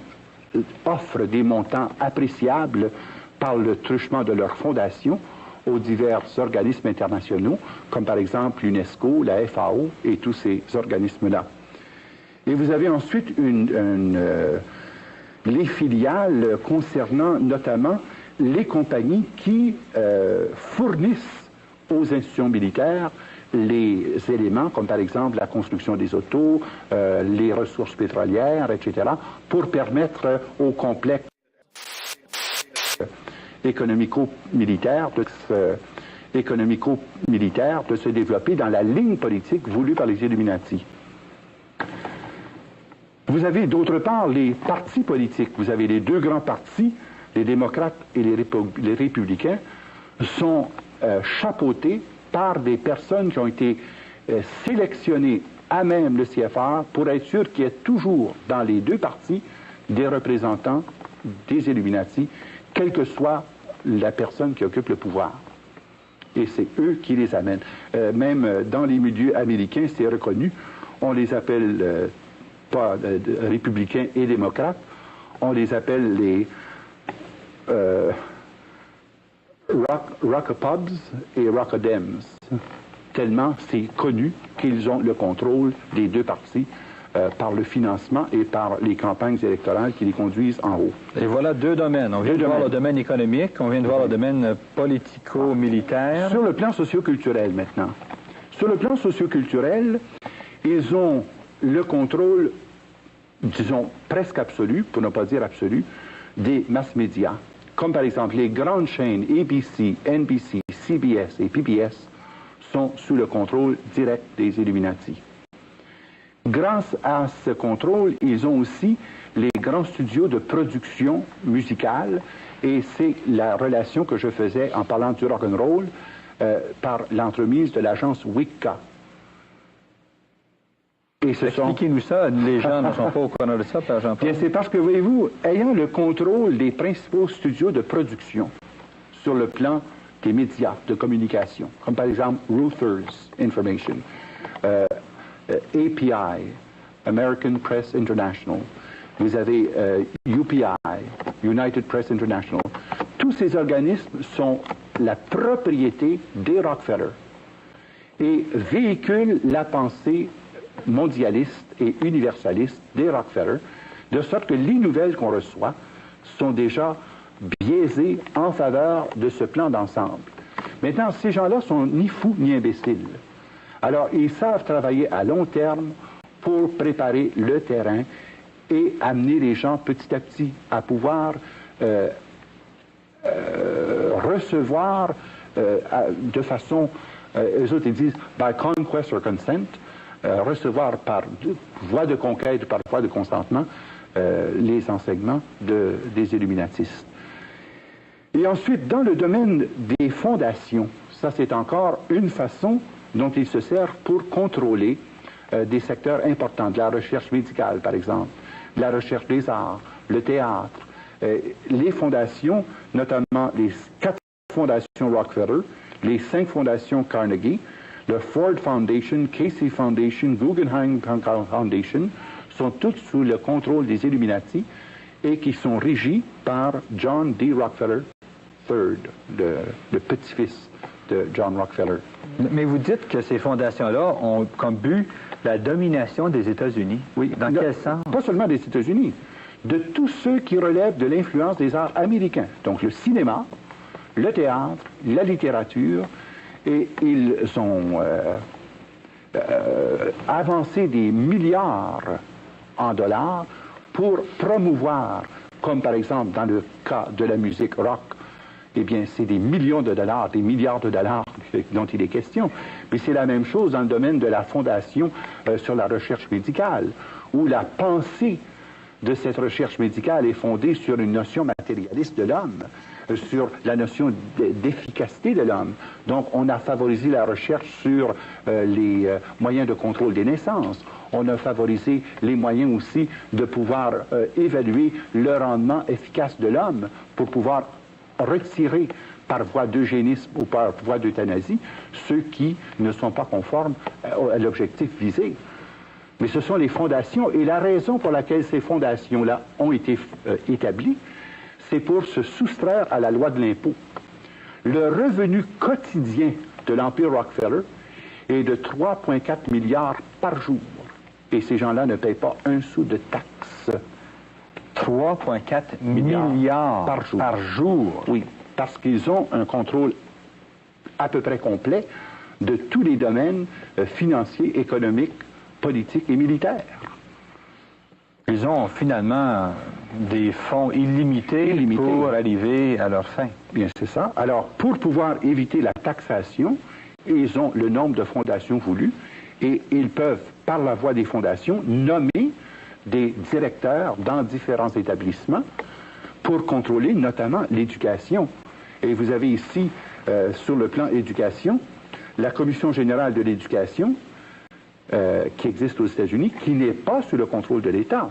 offrent des montants appréciables par le truchement de leur fondation aux divers organismes internationaux, comme par exemple l'UNESCO, la FAO et tous ces organismes-là. Et vous avez ensuite les filiales concernant notamment les compagnies qui fournissent aux institutions militaires les éléments, comme par exemple la construction des autos, les ressources pétrolières, etc., pour permettre au complexe économico-militaire de se développer dans la ligne politique voulue par les Illuminati. Vous avez d'autre part les partis politiques. Vous avez les deux grands partis, les démocrates et les républicains, sont chapeautés par des personnes qui ont été sélectionnées à même le CFR pour être sûr qu'il y ait toujours dans les deux partis des représentants des Illuminati, quelle que soit la personne qui occupe le pouvoir. Et c'est eux qui les amènent. Même dans les milieux américains, c'est reconnu. On les appelle pas républicains et démocrates, on les appelle les Rockapobs et Rockadems, tellement c'est connu qu'ils ont le contrôle des deux partis par le financement et par les campagnes électorales qui les conduisent en haut. Et voilà deux domaines. On vient de voir le domaine économique, on vient de voir le domaine politico-militaire. Sur le plan socioculturel maintenant. Sur le plan socioculturel, ils ont le contrôle, disons, presque absolu, pour ne pas dire absolu, des mass médias. Comme par exemple les grandes chaînes ABC, NBC, CBS et PBS sont sous le contrôle direct des Illuminati. Grâce à ce contrôle, ils ont aussi les grands studios de production musicale, et c'est la relation que je faisais en parlant du rock'n'roll par l'entremise de l'agence Wicca. Expliquez-nous ça, les gens ne sont pas au courant de ça, Père Jean-Paul. C'est parce que, voyez-vous, ayant le contrôle des principaux studios de production sur le plan des médias de communication, comme par exemple Reuters Information, API, American Press International, vous avez UPI, United Press International, tous ces organismes sont la propriété des Rockefeller et véhiculent la pensée mondialiste et universaliste des Rockefeller, de sorte que les nouvelles qu'on reçoit sont déjà biaisées en faveur de ce plan d'ensemble. Maintenant, ces gens-là sont ni fous ni imbéciles. Alors, ils savent travailler à long terme pour préparer le terrain et amener les gens petit à petit à pouvoir recevoir de façon, eux autres ils disent, by conquest or consent, recevoir par voie de conquête ou par voie de consentement les enseignements des illuminatistes. Et ensuite, dans le domaine des fondations, ça c'est encore une façon dont ils se servent pour contrôler des secteurs importants, de la recherche médicale par exemple, de la recherche des arts, le théâtre, les fondations, notamment les 4 fondations Rockefeller, les 5 fondations Carnegie, le Ford Foundation, Casey Foundation, Guggenheim Foundation, sont toutes sous le contrôle des Illuminati et qui sont régis par John D. Rockefeller III, le petit-fils de John Rockefeller. Mais vous dites que ces fondations-là ont comme but la domination des États-Unis. Oui. Dans quel sens? Pas seulement des États-Unis, de tous ceux qui relèvent de l'influence des arts américains. Donc le cinéma, le théâtre, la littérature Et ils ont avancé des milliards en dollars pour promouvoir, comme par exemple dans le cas de la musique rock, eh bien, c'est des millions de dollars, des milliards de dollars dont il est question. Mais c'est la même chose dans le domaine de la Fondation sur la recherche médicale, où la pensée de cette recherche médicale est fondée sur une notion matérialiste de l'homme, sur la notion d'efficacité de l'homme. Donc, on a favorisé la recherche sur les moyens de contrôle des naissances. On a favorisé les moyens aussi de pouvoir évaluer le rendement efficace de l'homme pour pouvoir retirer par voie d'eugénisme ou par voie d'euthanasie ceux qui ne sont pas conformes à l'objectif visé. Mais ce sont les fondations, et la raison pour laquelle ces fondations-là ont été établies, c'est pour se soustraire à la loi de l'impôt. Le revenu quotidien de l'Empire Rockefeller est de 3,4 milliards par jour. Et ces gens-là ne payent pas un sou de taxes. 3,4 milliards par jour. Oui, parce qu'ils ont un contrôle à peu près complet de tous les domaines financiers, économiques, politiques et militaires. Ils ont finalement des fonds illimités pour arriver à leur fin. Bien, c'est ça. Alors, pour pouvoir éviter la taxation, ils ont le nombre de fondations voulues et ils peuvent, par la voie des fondations, nommer des directeurs dans différents établissements pour contrôler notamment l'éducation. Et vous avez ici, sur le plan éducation, la Commission générale de l'éducation, qui existe aux États-Unis, qui n'est pas sous le contrôle de l'État.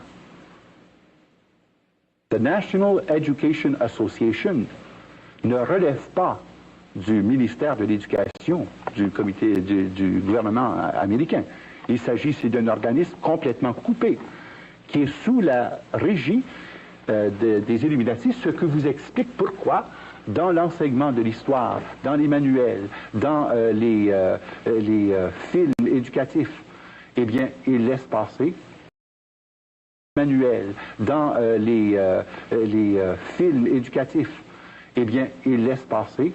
The National Education Association ne relève pas du ministère de l'Éducation, du comité du gouvernement américain. Il s'agit ici d'un organisme complètement coupé, qui est sous la régie des Illuminati, ce que vous explique pourquoi, dans l'enseignement de l'histoire, dans les manuels, dans les films éducatifs, eh bien, ils laissent passer manuels, dans les films éducatifs, eh bien, ils laissent passer,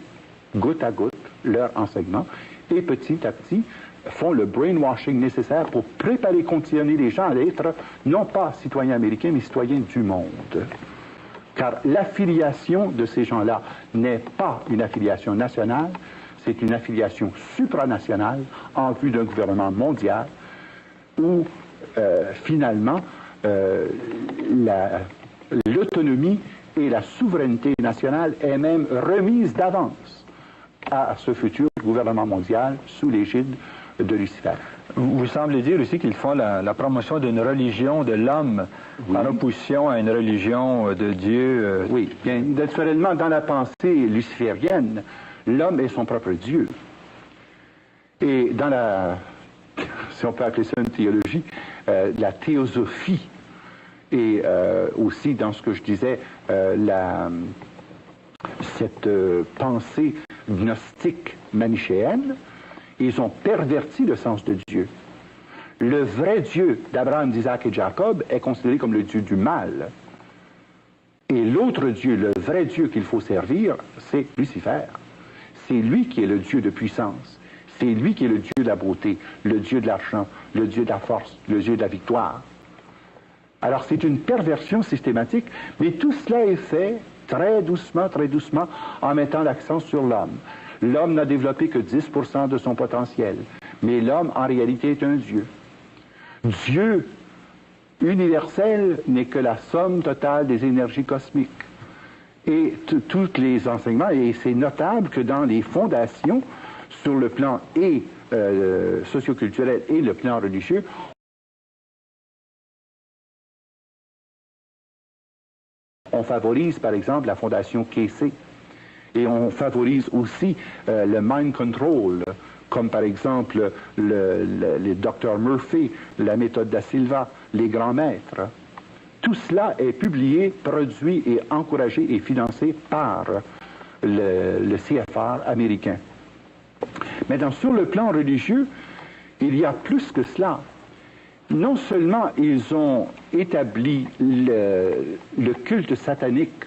goutte à goutte, leur enseignement, et petit à petit, font le brainwashing nécessaire pour préparer, conditionner les gens à être, non pas citoyens américains, mais citoyens du monde. Car l'affiliation de ces gens-là n'est pas une affiliation nationale, c'est une affiliation supranationale en vue d'un gouvernement mondial où, finalement, l'autonomie et la souveraineté nationale est même remise d'avance à ce futur gouvernement mondial sous l'égide de Lucifer. Vous semblez dire aussi qu'ils font la promotion d'une religion de l'homme en opposition à une religion de Dieu. Oui, bien, naturellement, dans la pensée luciférienne, l'homme est son propre Dieu. Et dans la, si on peut appeler ça une théologie, la théosophie, et aussi dans ce que je disais, cette pensée gnostique manichéenne, ils ont perverti le sens de Dieu. Le vrai Dieu d'Abraham, d'Isaac et de Jacob est considéré comme le Dieu du mal. Et l'autre Dieu, le vrai Dieu qu'il faut servir, c'est Lucifer. C'est lui qui est le Dieu de puissance. C'est lui qui est le Dieu de la beauté, le Dieu de l'argent, le Dieu de la force, le Dieu de la victoire. Alors c'est une perversion systématique, mais tout cela est fait très doucement, en mettant l'accent sur l'homme. L'homme n'a développé que 10% de son potentiel, mais l'homme en réalité est un Dieu. Dieu universel n'est que la somme totale des énergies cosmiques. Et tous les enseignements, et c'est notable que dans les fondations, sur le plan et socioculturel et le plan religieux, on favorise par exemple la fondation Casey et on favorise aussi le mind control, comme par exemple le Dr Murphy, la méthode da Silva, les grands maîtres. Tout cela est publié, produit et encouragé et financé par le CFR américain. Maintenant, sur le plan religieux, il y a plus que cela. Non seulement ils ont établi le culte satanique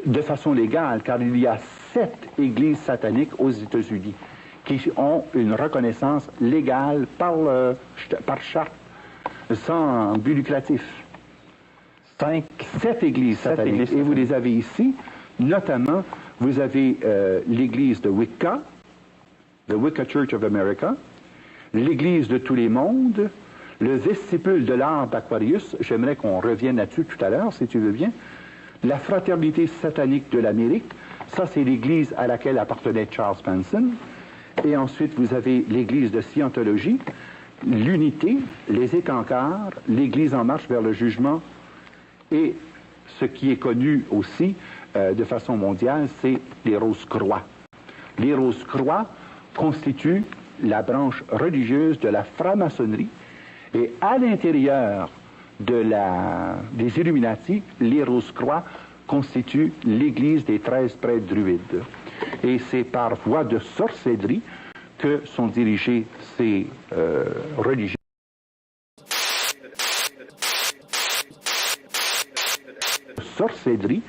de façon légale, car il y a 7 églises sataniques aux États-Unis qui ont une reconnaissance légale par charte, sans but lucratif. 7 églises sataniques. Et vous les avez ici, notamment, vous avez l'église de Wicca, the Wicca Church of America, l'église de tous les mondes, le vestibule de l'art d'Aquarius, j'aimerais qu'on revienne là-dessus tout à l'heure, si tu veux bien, la fraternité satanique de l'Amérique, ça c'est l'église à laquelle appartenait Charles Manson, et ensuite vous avez l'église de Scientologie, l'unité, les écancars, l'église en marche vers le jugement, et ce qui est connu aussi de façon mondiale, c'est les Rose-Croix. Les Rose-Croix constituent la branche religieuse de la franc-maçonnerie, et à l'intérieur des Illuminati, les Rose-Croix constituent l'église des 13 prêtres druides. Et c'est par voie de sorcellerie que sont dirigées ces religions. Sorcellerie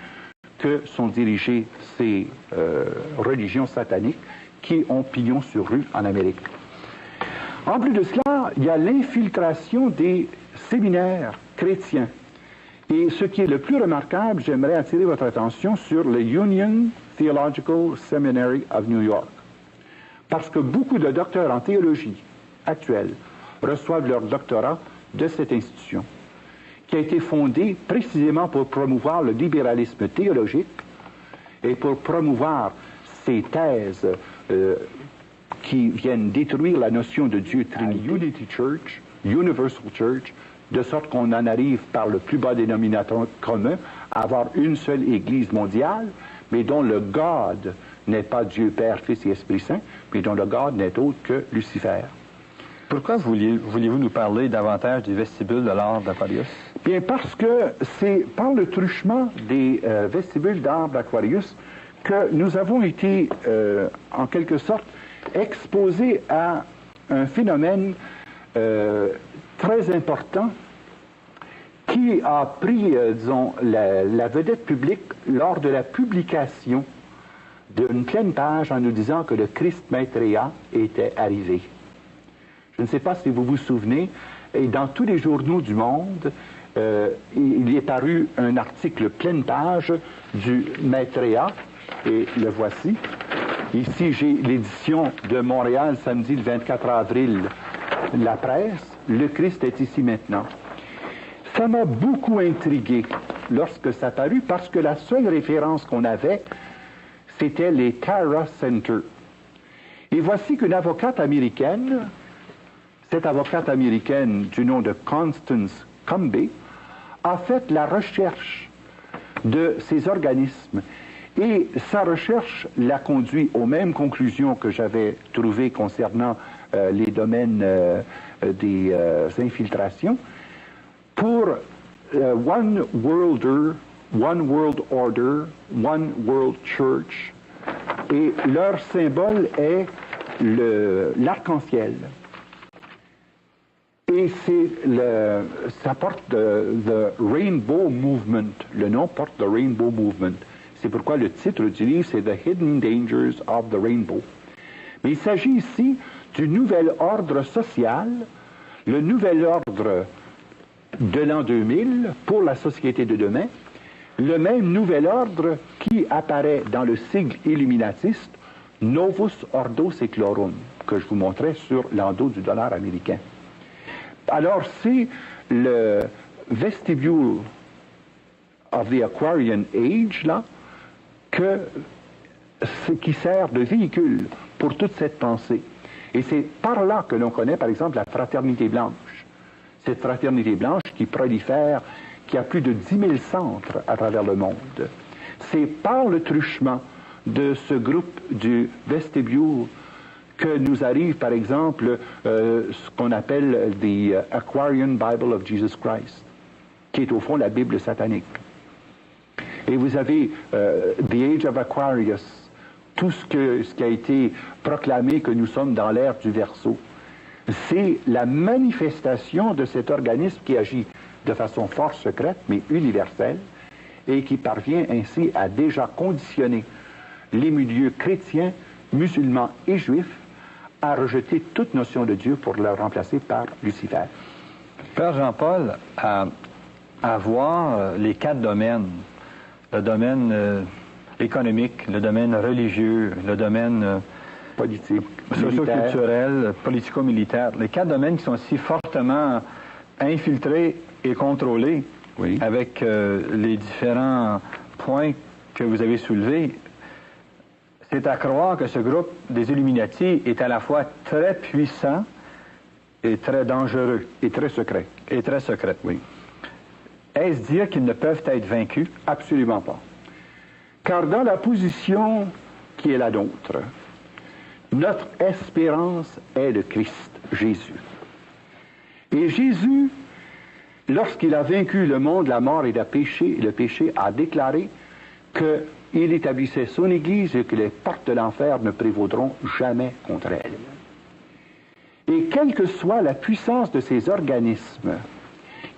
que sont dirigées ces religions sataniques qui ont pignon sur rue en Amérique. En plus de cela, il y a l'infiltration des séminaires chrétiens. Et ce qui est le plus remarquable, j'aimerais attirer votre attention sur le Union Theological Seminary of New York. Parce que beaucoup de docteurs en théologie actuels reçoivent leur doctorat de cette institution, qui a été fondée précisément pour promouvoir le libéralisme théologique et pour promouvoir ces thèses qui viennent détruire la notion de Dieu Trinité, Unity Church, Universal Church, de sorte qu'on en arrive par le plus bas dénominateur commun à avoir une seule Église mondiale, mais dont le God n'est pas Dieu Père, Fils et Esprit Saint, mais dont le God n'est autre que Lucifer. Pourquoi vouliez-vous nous parler davantage des vestibules de l'art d'Aquarius? Bien, parce que c'est par le truchement des vestibules d'art d'Aquarius que nous avons été, en quelque sorte, exposés à un phénomène très important qui a pris, disons, la vedette publique lors de la publication d'une pleine page en nous disant que le Christ Maitreya était arrivé. Je ne sais pas si vous vous souvenez, et dans tous les journaux du monde, il est paru un article pleine page du Maitreya, et le voici. Ici, j'ai l'édition de Montréal, samedi le 24 avril, la presse. Le Christ est ici maintenant. Ça m'a beaucoup intrigué lorsque ça parut, parce que la seule référence qu'on avait, c'était les Tara Center. Et voici qu'une avocate américaine, cette avocate américaine du nom de Constance Combe, a fait la recherche de ces organismes. Et sa recherche l'a conduit aux mêmes conclusions que j'avais trouvées concernant les domaines des infiltrations. Pour One World Order, One World Church, et leur symbole est l'arc-en-ciel. Et ça porte the Rainbow Movement. Le nom porte the Rainbow Movement. C'est pourquoi le titre du livre, c'est The Hidden Dangers of the Rainbow. Mais il s'agit ici du nouvel ordre social, le nouvel ordre de l'an 2000 pour la société de demain, le même nouvel ordre qui apparaît dans le sigle illuminatiste Novus Ordo Seclorum, que je vous montrais sur l'endos du dollar américain. Alors, c'est le vestibule of the Aquarian Age, là, qui sert de véhicule pour toute cette pensée. Et c'est par là que l'on connaît, par exemple, la fraternité blanche. Cette fraternité blanche qui prolifère, qui a plus de 10 000 centres à travers le monde. C'est par le truchement de ce groupe du vestibule que nous arrive, par exemple, ce qu'on appelle the Aquarian Bible of Jesus Christ, qui est au fond la Bible satanique. Et vous avez The Age of Aquarius, tout ce qui a été proclamé que nous sommes dans l'ère du Verseau. C'est la manifestation de cet organisme qui agit de façon fort secrète, mais universelle, et qui parvient ainsi à déjà conditionner les milieux chrétiens, musulmans et juifs à rejeter toute notion de Dieu pour le remplacer par Lucifer. Père Jean-Paul, à voir les 4 domaines, le domaine économique, le domaine religieux, le domaine politique, socio-culturel, politico-militaire, les 4 domaines qui sont si fortement infiltrés et contrôlés, oui, avec les différents points que vous avez soulevés, c'est à croire que ce groupe des Illuminati est à la fois très puissant et très dangereux. Et très secret. Et très secret. Oui. Est-ce dire qu'ils ne peuvent être vaincus? Absolument pas. Car dans la position qui est la nôtre, notre espérance est le Christ, Jésus. Et Jésus, lorsqu'il a vaincu le monde, la mort et le péché a déclaré qu'il établissait son Église et que les portes de l'enfer ne prévaudront jamais contre elle. Et quelle que soit la puissance de ces organismes,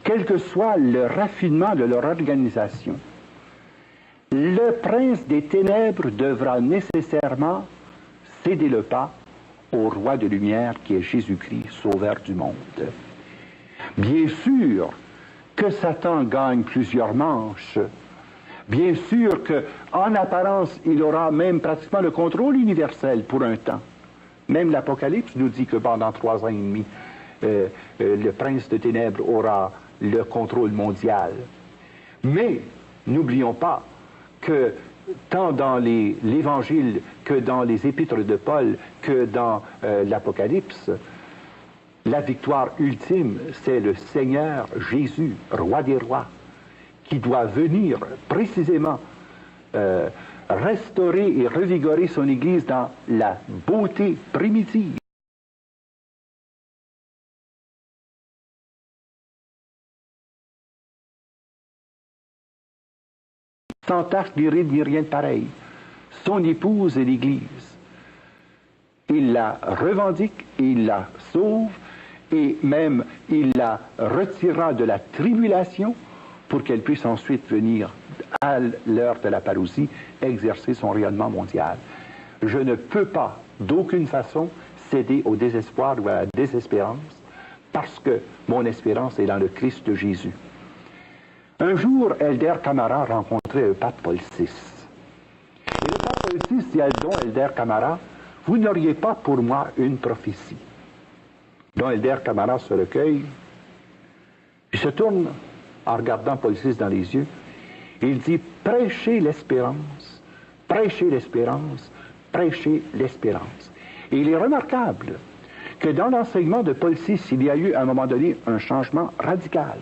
quel que soit le raffinement de leur organisation, le prince des ténèbres devra nécessairement céder le pas au roi de lumière qui est Jésus-Christ, sauveur du monde. Bien sûr que Satan gagne plusieurs manches. Bien sûr qu'en apparence, il aura même pratiquement le contrôle universel pour un temps. Même l'Apocalypse nous dit que pendant 3 ans et demi, le prince de ténèbres aura le contrôle mondial. Mais n'oublions pas que tant dans l'Évangile que dans les épîtres de Paul que dans l'Apocalypse, la victoire ultime, c'est le Seigneur Jésus, roi des rois, qui doit venir précisément restaurer et revigorer son Église dans la beauté primitive. Sans tache ni ride ni rien de pareil. Son épouse est l'Église. Il la revendique, il la sauve, et même il la retirera de la tribulation pour qu'elle puisse ensuite venir, à l'heure de la parousie, exercer son rayonnement mondial. Je ne peux pas, d'aucune façon, céder au désespoir ou à la désespérance, parce que mon espérance est dans le Christ de Jésus. Un jour, Elder Camara rencontrait le pape Paul VI. Et le pape Paul VI dit à Don Elder Camara, « Vous n'auriez pas pour moi une prophétie. » Don Elder Camara se recueille, il se tourne en regardant Paul VI dans les yeux, et il dit « Prêchez l'espérance, prêchez l'espérance, prêchez l'espérance. » Et il est remarquable que dans l'enseignement de Paul VI, il y a eu à un moment donné un changement radical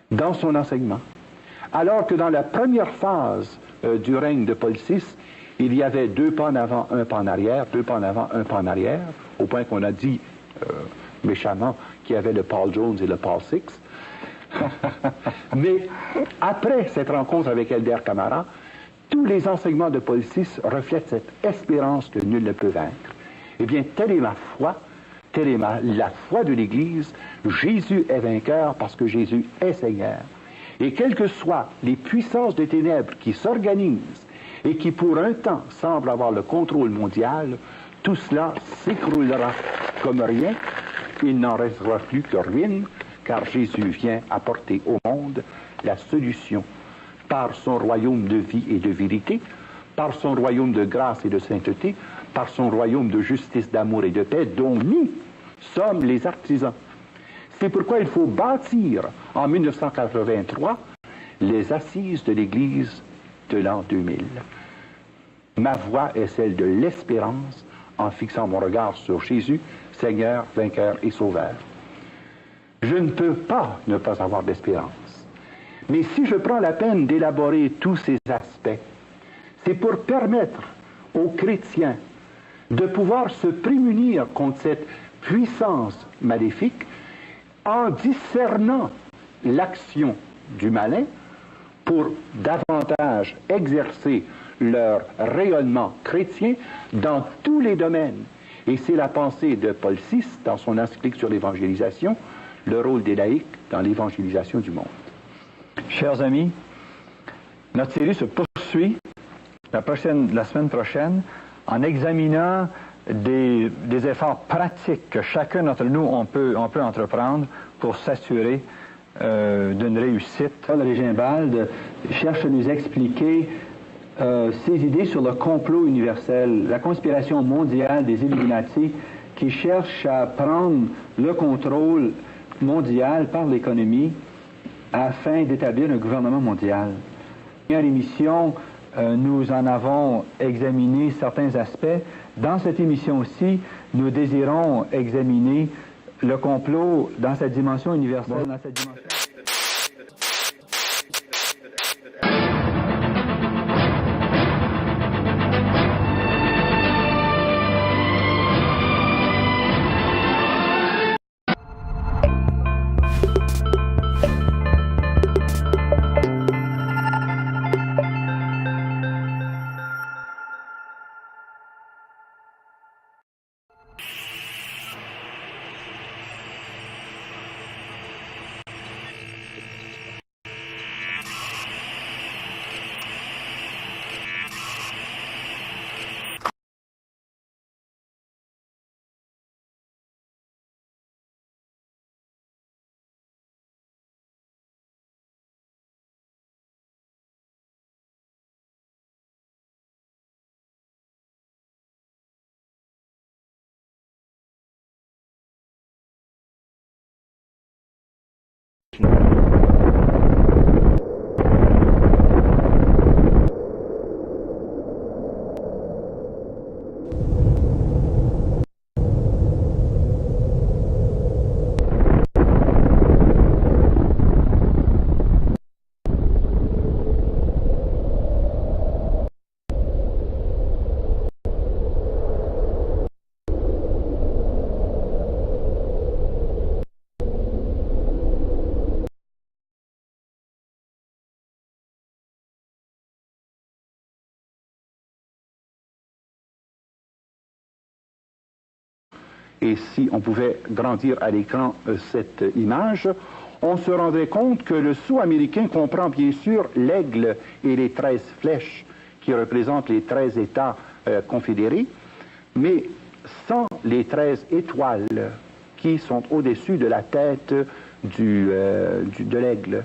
dans son enseignement. Alors que dans la première phase du règne de Paul VI, il y avait 2 pas en avant, 1 pas en arrière, 2 pas en avant, 1 pas en arrière, au point qu'on a dit méchamment qu'il y avait le Paul Jones et le Paul VI. Mais après cette rencontre avec Elder Camara, tous les enseignements de Paul VI reflètent cette espérance que nul ne peut vaincre. Eh bien, telle est ma foi, telle est la foi de l'Église. Jésus est vainqueur parce que Jésus est Seigneur. Et quelles que soient les puissances des ténèbres qui s'organisent et qui pour un temps semblent avoir le contrôle mondial, tout cela s'écroulera comme rien. Il n'en restera plus que ruine, car Jésus vient apporter au monde la solution par son royaume de vie et de vérité, par son royaume de grâce et de sainteté, par son royaume de justice, d'amour et de paix, dont nous sommes les artisans. C'est pourquoi il faut bâtir en 1983 les assises de l'Église de l'an 2000. Ma voix est celle de l'espérance en fixant mon regard sur Jésus, Seigneur, vainqueur et sauveur. Je ne peux pas ne pas avoir d'espérance. Mais si je prends la peine d'élaborer tous ces aspects, c'est pour permettre aux chrétiens de pouvoir se prémunir contre cette puissance maléfique en discernant l'action du malin pour davantage exercer leur rayonnement chrétien dans tous les domaines. Et c'est la pensée de Paul VI dans son encyclique sur l'évangélisation, le rôle des laïcs dans l'évangélisation du monde. Chers amis, notre série se poursuit la semaine prochaine en examinant des efforts pratiques que chacun d'entre nous, on peut entreprendre pour s'assurer d'une réussite. Paul Regimbald cherche à nous expliquer ses idées sur le complot universel, la conspiration mondiale des Illuminati qui cherche à prendre le contrôle mondial par l'économie afin d'établir un gouvernement mondial. Dans l'émission, nous en avons examiné certains aspects. Dans cette émission-ci, nous désirons examiner le complot dans sa dimension universelle. Dans cette dimension... Et si on pouvait grandir à l'écran cette image, on se rendrait compte que le sceau américain comprend bien sûr l'aigle et les 13 flèches qui représentent les 13 États confédérés, mais sans les 13 étoiles qui sont au-dessus de la tête de l'aigle.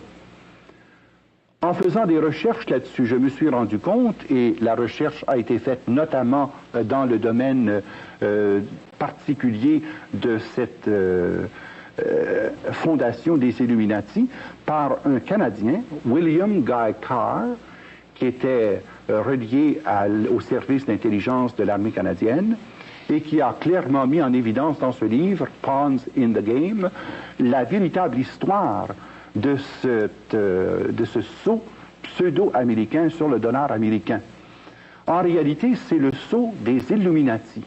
En faisant des recherches là-dessus, je me suis rendu compte, et la recherche a été faite notamment dans le domaine particulier de cette fondation des Illuminati, par un Canadien, William Guy Carr, qui était relié au service d'intelligence de l'armée canadienne, et qui a clairement mis en évidence dans ce livre, Pawns in the Game, la véritable histoire de ce sceau pseudo-américain sur le dollar américain. En réalité, c'est le sceau des Illuminati.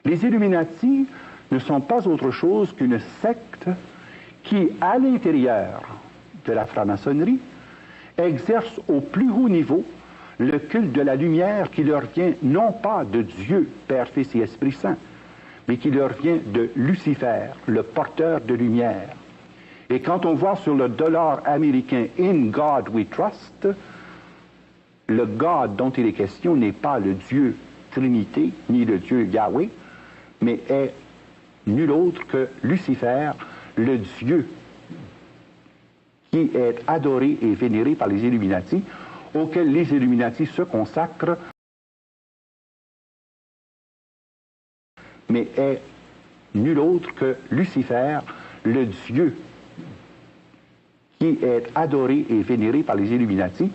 Les Illuminati ne sont pas autre chose qu'une secte qui, à l'intérieur de la franc-maçonnerie, exerce au plus haut niveau le culte de la lumière qui leur vient non pas de Dieu, Père, Fils et Esprit Saint, mais qui leur vient de Lucifer, le porteur de lumière. Et quand on voit sur le dollar américain « In God we trust », le God dont il est question n'est pas le Dieu Trinité, ni le Dieu Yahweh, mais est nul autre que Lucifer, le Dieu qui est adoré et vénéré par les Illuminati, auquel les Illuminati se consacrent, mais est nul autre que Lucifer, le Dieu qui est adoré et vénéré par les Illuminati,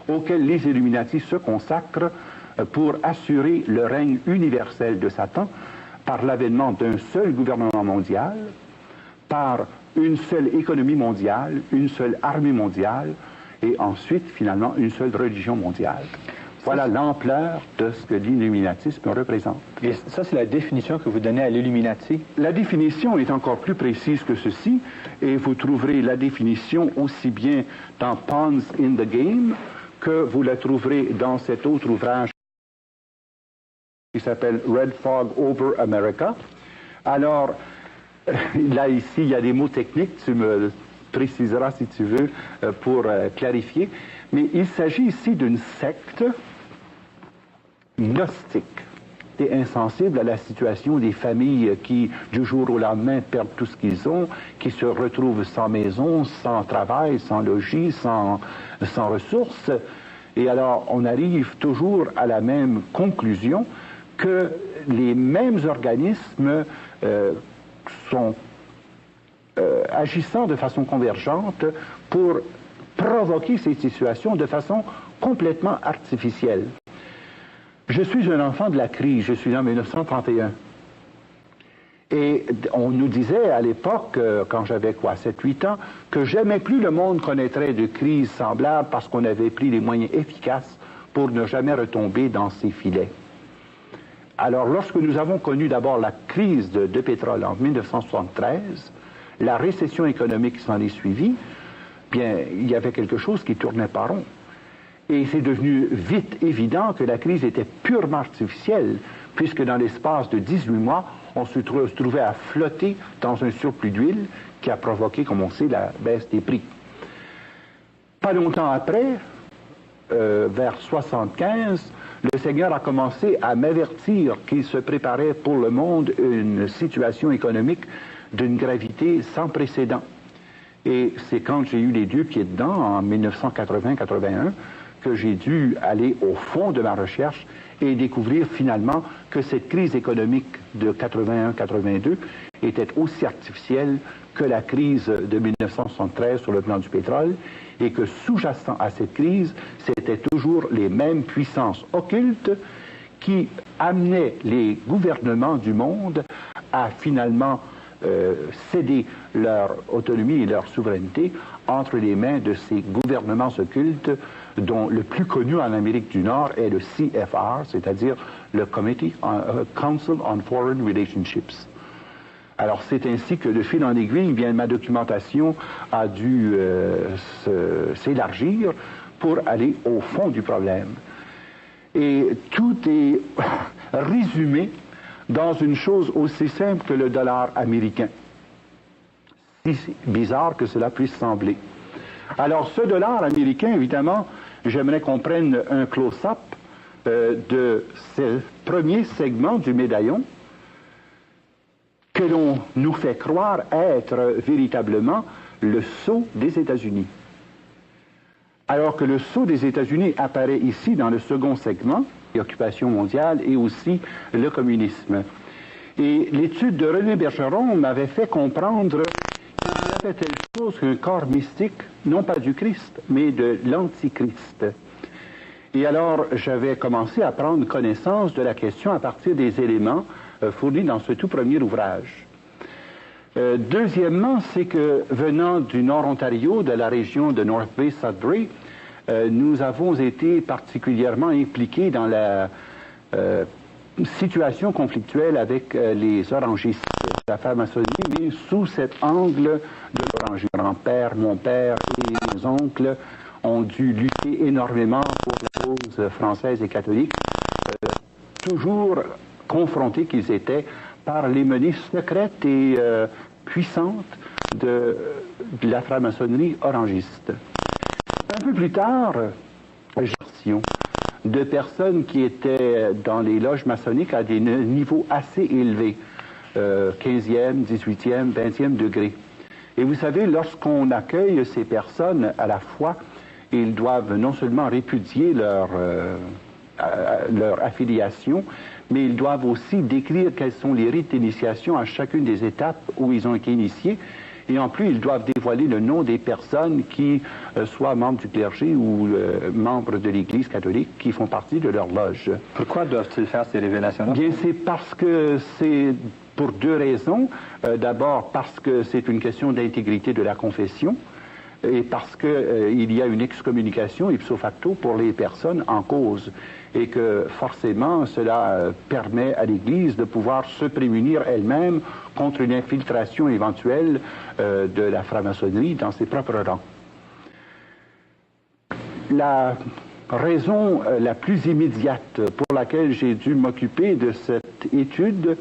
auquel les Illuminati se consacrent pour assurer le règne universel de Satan par l'avènement d'un seul gouvernement mondial, par une seule économie mondiale, une seule armée mondiale, et ensuite, finalement, une seule religion mondiale. Voilà l'ampleur de ce que l'illuminatisme représente. Et ça, c'est la définition que vous donnez à l'Illuminati? La définition est encore plus précise que ceci, et vous trouverez la définition aussi bien dans Pawns in the Game que vous la trouverez dans cet autre ouvrage qui s'appelle Red Fog Over America. Alors, là, ici, il y a des mots techniques, tu me préciseras si tu veux pour clarifier, mais il s'agit ici d'une secte gnostique. été insensible à la situation des familles qui, du jour au lendemain, perdent tout ce qu'ils ont, qui se retrouvent sans maison, sans travail, sans logis, sans ressources. Et alors, on arrive toujours à la même conclusion que les mêmes organismes sont agissant de façon convergente pour provoquer ces situations de façon complètement artificielle. Je suis un enfant de la crise, je suis en 1931. Et on nous disait à l'époque, quand j'avais 7-8 ans, que jamais plus le monde connaîtrait de crise semblable parce qu'on avait pris les moyens efficaces pour ne jamais retomber dans ces filets. Alors, lorsque nous avons connu d'abord la crise de pétrole en 1973, la récession économique qui s'en est suivie, bien, il y avait quelque chose qui tournait pas rond. Et c'est devenu vite évident que la crise était purement artificielle, puisque dans l'espace de 18 mois, on se trouvait à flotter dans un surplus d'huile qui a provoqué, comme on sait, la baisse des prix. Pas longtemps après, vers 1975, le Seigneur a commencé à m'avertir qu'il se préparait pour le monde une situation économique d'une gravité sans précédent. Et c'est quand j'ai eu les 2 pieds dedans, en 1980-81, que j'ai dû aller au fond de ma recherche et découvrir finalement que cette crise économique de 81-82 était aussi artificielle que la crise de 1973 sur le plan du pétrole, et que sous-jacent à cette crise, c'était toujours les mêmes puissances occultes qui amenaient les gouvernements du monde à finalement céder leur autonomie et leur souveraineté entre les mains de ces gouvernements occultes, dont le plus connu en Amérique du Nord est le CFR, c'est-à-dire le Council on Foreign Relationships. Alors c'est ainsi que de fil en aiguille, bien, ma documentation a dû s'élargir pour aller au fond du problème. Et tout est résumé dans une chose aussi simple que le dollar américain. Si bizarre que cela puisse sembler. Alors ce dollar américain, évidemment, j'aimerais qu'on prenne un close-up de ce premier segment du médaillon que l'on nous fait croire être véritablement le sceau des États-Unis. Alors que le sceau des États-Unis apparaît ici dans le second segment, l'occupation mondiale et aussi le communisme. Et l'étude de René Bergeron m'avait fait comprendre qu'il y avait telle chose qu'un corps mystique, non pas du Christ, mais de l'Antichrist. Et alors, j'avais commencé à prendre connaissance de la question à partir des éléments fournis dans ce tout premier ouvrage. Deuxièmement, c'est que venant du Nord-Ontario, de la région de North Bay, Sudbury, nous avons été particulièrement impliqués dans la situation conflictuelle avec les orangistes, la franc-maçonnerie, mais sous cet angle de l'orangerie. Mon grand-père, mon père et mes oncles ont dû lutter énormément pour la cause française et catholique, toujours confrontés qu'ils étaient par les menées secrètes et puissantes de la franc-maçonnerie orangiste. Un peu plus tard, j'ai de personnes qui étaient dans les loges maçonniques à des niveaux assez élevés, 15e, 18e, 20e degré. Et vous savez, lorsqu'on accueille ces personnes à la fois, ils doivent non seulement répudier leur affiliation, mais ils doivent aussi décrire quels sont les rites d'initiation à chacune des étapes où ils ont été initiés. Et en plus, ils doivent dévoiler le nom des personnes qui, soient membres du clergé ou membres de l'Église catholique, qui font partie de leur loge. Pourquoi doivent-ils faire ces révélations-là? Bien, c'est parce que c'est pour 2 raisons. D'abord, parce que c'est une question d'intégrité de la confession, et parce qu'il y a une excommunication ipso facto pour les personnes en cause, et que forcément cela permet à l'Église de pouvoir se prémunir elle-même contre une infiltration éventuelle de la franc-maçonnerie dans ses propres rangs. La raison la plus immédiate pour laquelle j'ai dû m'occuper de cette étude,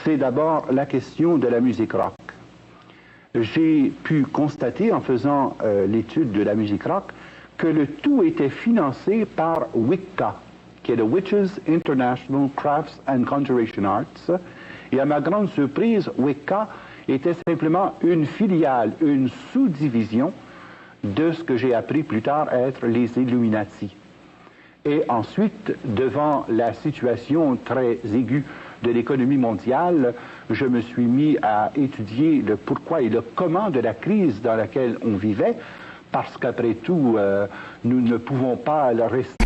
c'est d'abord la question de la musique rock. J'ai pu constater en faisant l'étude de la musique rock que le tout était financé par Wicca. qui est le Witches International Crafts and Conjuration Arts. Et à ma grande surprise, Wicca était simplement une filiale, une sous-division de ce que j'ai appris plus tard être les Illuminati. Et ensuite, devant la situation très aiguë de l'économie mondiale, je me suis mis à étudier le pourquoi et le comment de la crise dans laquelle on vivait, parce qu'après tout, nous ne pouvons pas le rester.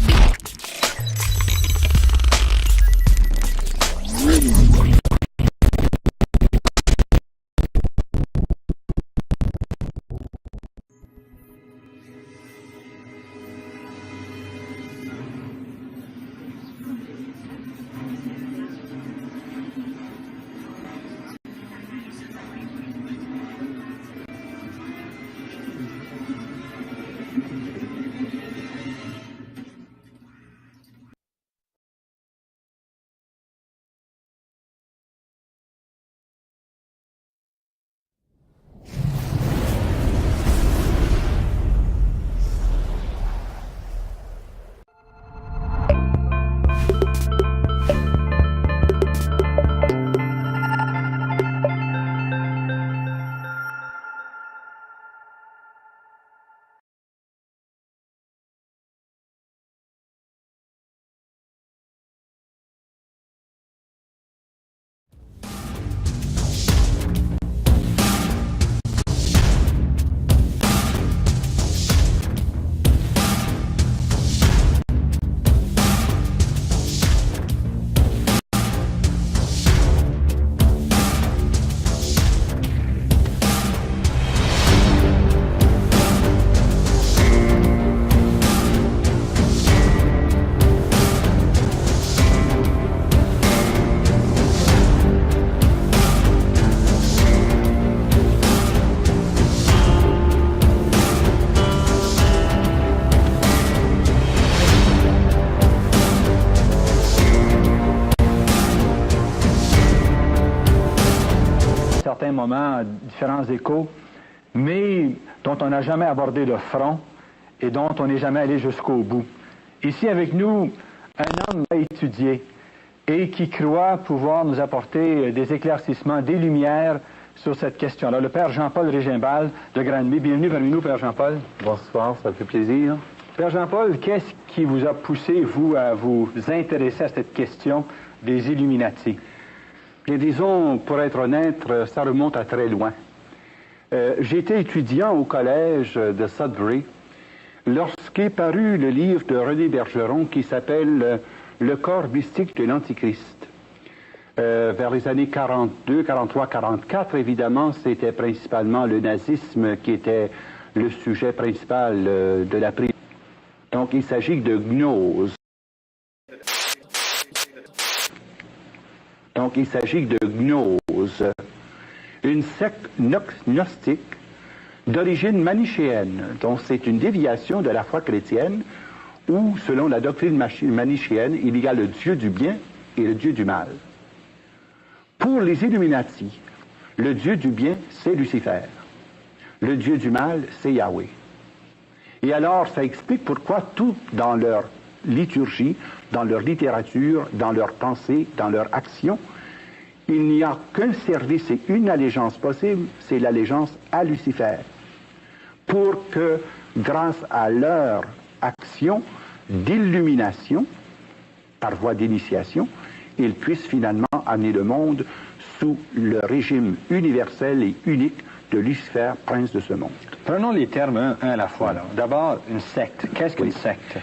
Moments, différents échos, mais dont on n'a jamais abordé le front et dont on n'est jamais allé jusqu'au bout. Ici avec nous, un homme à étudier et qui croit pouvoir nous apporter des éclaircissements, des lumières sur cette question-là. Le Père Jean-Paul Régimbald de Granby. Bienvenue parmi nous, Père Jean-Paul. Bonsoir, ça fait plaisir. Père Jean-Paul, qu'est-ce qui vous a poussé, vous, à vous intéresser à cette question des Illuminati? Et disons, pour être honnête, ça remonte à très loin. J'étais étudiant au collège de Sudbury lorsqu'est paru le livre de René Bergeron qui s'appelle « Le corps mystique de l'Antichrist ». Vers les années 42, 43, 44, évidemment, c'était principalement le nazisme qui était le sujet principal de la prise. Donc, il s'agit de gnose. Donc, il s'agit de gnose, une secte gnostique d'origine manichéenne. Donc, c'est une déviation de la foi chrétienne où, selon la doctrine manichéenne, il y a le Dieu du bien et le Dieu du mal. Pour les Illuminati, le Dieu du bien, c'est Lucifer. Le Dieu du mal, c'est Yahweh. Et alors, ça explique pourquoi tout dans leur liturgie, dans leur littérature, dans leur pensée, dans leur action, il n'y a qu'un service et une allégeance possible, c'est l'allégeance à Lucifer. Pour que, grâce à leur action d'illumination, par voie d'initiation, ils puissent finalement amener le monde sous le régime universel et unique de Lucifer, prince de ce monde. Prenons les termes un à la fois. D'abord, une secte. Qu'est-ce qu'une secte?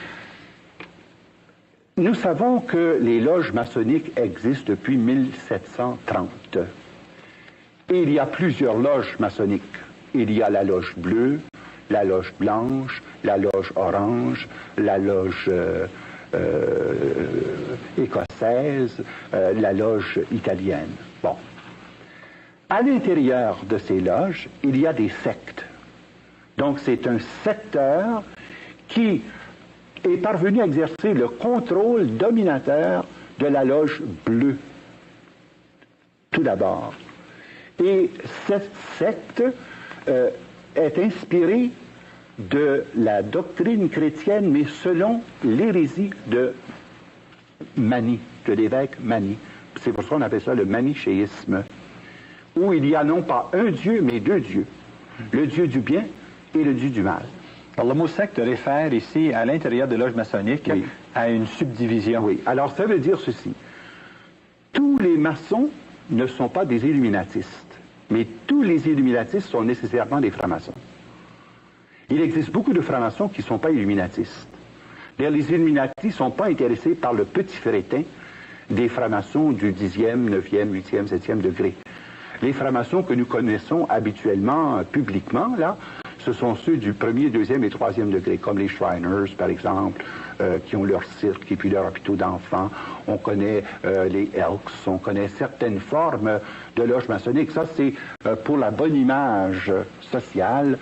Nous savons que les loges maçonniques existent depuis 1730. Et il y a plusieurs loges maçonniques. Il y a la loge bleue, la loge blanche, la loge orange, la loge écossaise, la loge italienne. Bon. À l'intérieur de ces loges, il y a des sectes. Donc c'est un secteur qui est parvenu à exercer le contrôle dominateur de la loge bleue, tout d'abord. Et cette secte est inspirée de la doctrine chrétienne, mais selon l'hérésie de Mani, de l'évêque Mani. C'est pour ça qu'on appelle ça le manichéisme, où il y a non pas un Dieu, mais deux dieux. Le Dieu du bien et le Dieu du mal. Alors, le mot secte réfère ici, à l'intérieur des loges maçonniques, oui, à une subdivision. Oui, alors ça veut dire ceci. Tous les maçons ne sont pas des illuminatistes, mais tous les illuminatistes sont nécessairement des francs-maçons. Il existe beaucoup de francs-maçons qui ne sont pas illuminatistes. Les Illuminati ne sont pas intéressés par le petit féretin des francs-maçons du 10e, 9e, 8e, 7e degré. Les francs-maçons que nous connaissons habituellement, publiquement, là, ce sont ceux du 1er, 2e et 3e degré, comme les Shriners, par exemple, qui ont leur cirque et puis leur hôpital d'enfants. On connaît les Elks, on connaît certaines formes de loges maçonniques. Ça, c'est pour la bonne image sociale